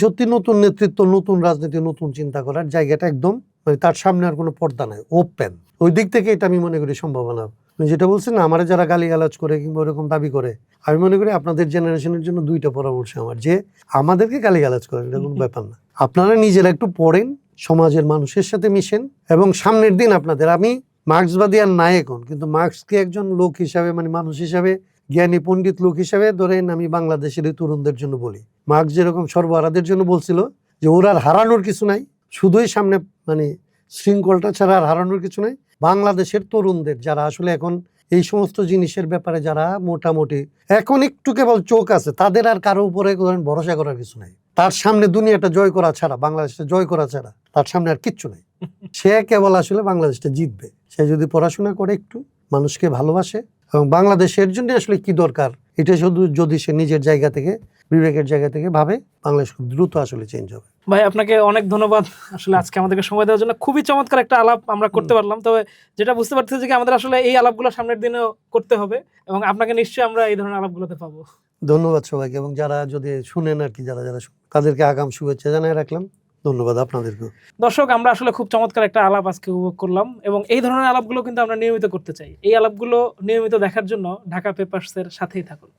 সত্যি নতুন নেতৃত্ব, নতুন রাজনীতি, নতুন চিন্তা করার জায়গাটা একদম মানে তার সামনে আর কোনো পর্দা নাই, ওপেন। ওই দিক থেকে এটা আমি মনে করি সম্ভাবনা। যেটা বলছেন না, আমার যারা গালিগালাজ করে কিংবা ওরকম দাবি করে, আমি মনে করি আপনাদের জেনারেশনের জন্য দুইটা পরামর্শ আমার, যে আমাদেরকে গালিগালাজ করেন এটা কোনো ব্যাপার না, আপনারা নিজেরা একটু পড়েন, সমাজের মানুষের সাথে মিশেন, এবং সামনের দিন আপনাদের, আমি মার্ক্সবাদী আর নাই এখন, কিন্তু মার্ক্সকে একজন লোক হিসাবে মানে মানুষ হিসাবে, জ্ঞানী পণ্ডিত লোক হিসাবে ধরেন আমি বাংলাদেশের এই তরুণদের জন্য বলি, মার্ক্স যেরকম সর্বহারাদের জন্য বলছিল যে ওর আর হারানোর কিছু নাই, শুধুই সামনে মানে শৃঙ্খলটা ছাড়া আর হারানোর কিছু নাই। বাংলাদেশের তরুণদের যারা আসলে এখন এই সমস্ত জিনিসের ব্যাপারে যারা মোটামুটি এখন একটু কেবল চোখ আছে, তাদের আর কারো উপরে ধরেন ভরসা করার কিছু নাই। তার সামনে দুনিয়াটা জয় করা ছাড়া, বাংলাদেশটা জয় করা ছাড়া তার সামনে আর কিচ্ছু নাই। সে কেবল আসলে বাংলাদেশটা জিতবে, সে যদি পড়াশোনা করে, একটু মানুষকে ভালোবাসে, এবং বাংলাদেশের জন্য আসলে কি দরকার এটা শুধু যদি সে নিজের জায়গা থেকে, বিবেকের জায়গা থেকে ভাবে, বাংলাদেশ খুব দ্রুত আসলে চেঞ্জ হবে। ভাই আপনাকে অনেক ধন্যবাদ আসলে আজকে আমাদেরকে সময় দেওয়ার জন্য। খুবই চমৎকার একটা আলাপ আমরা করতে পারলাম। তবে যেটা বুঝতে পারতেছি যে আমাদের আসলে এই আলাপগুলো সামনের দিনেও করতে হবে, এবং আপনাকে নিশ্চয়ই আমরা এই ধরনের আলাপগুলোতে পাবো। ধন্যবাদ সবাইকে, এবং যারা যদি শুনেন আর কি, যারা তাদেরকে আগাম শুভেচ্ছা জানাই রাখলাম। ধন্যবাদ আপনাদেরকেও। দর্শক, আমরা আসলে খুব চমৎকার একটা আলাপ আজকে উপভোগ করলাম, এবং এই ধরনের আলাপগুলো কিন্তু আমরা নিয়মিত করতে চাই। এই আলাপগুলো নিয়মিত দেখার জন্য ঢাকা পেপারসের সাথেই থাকুন।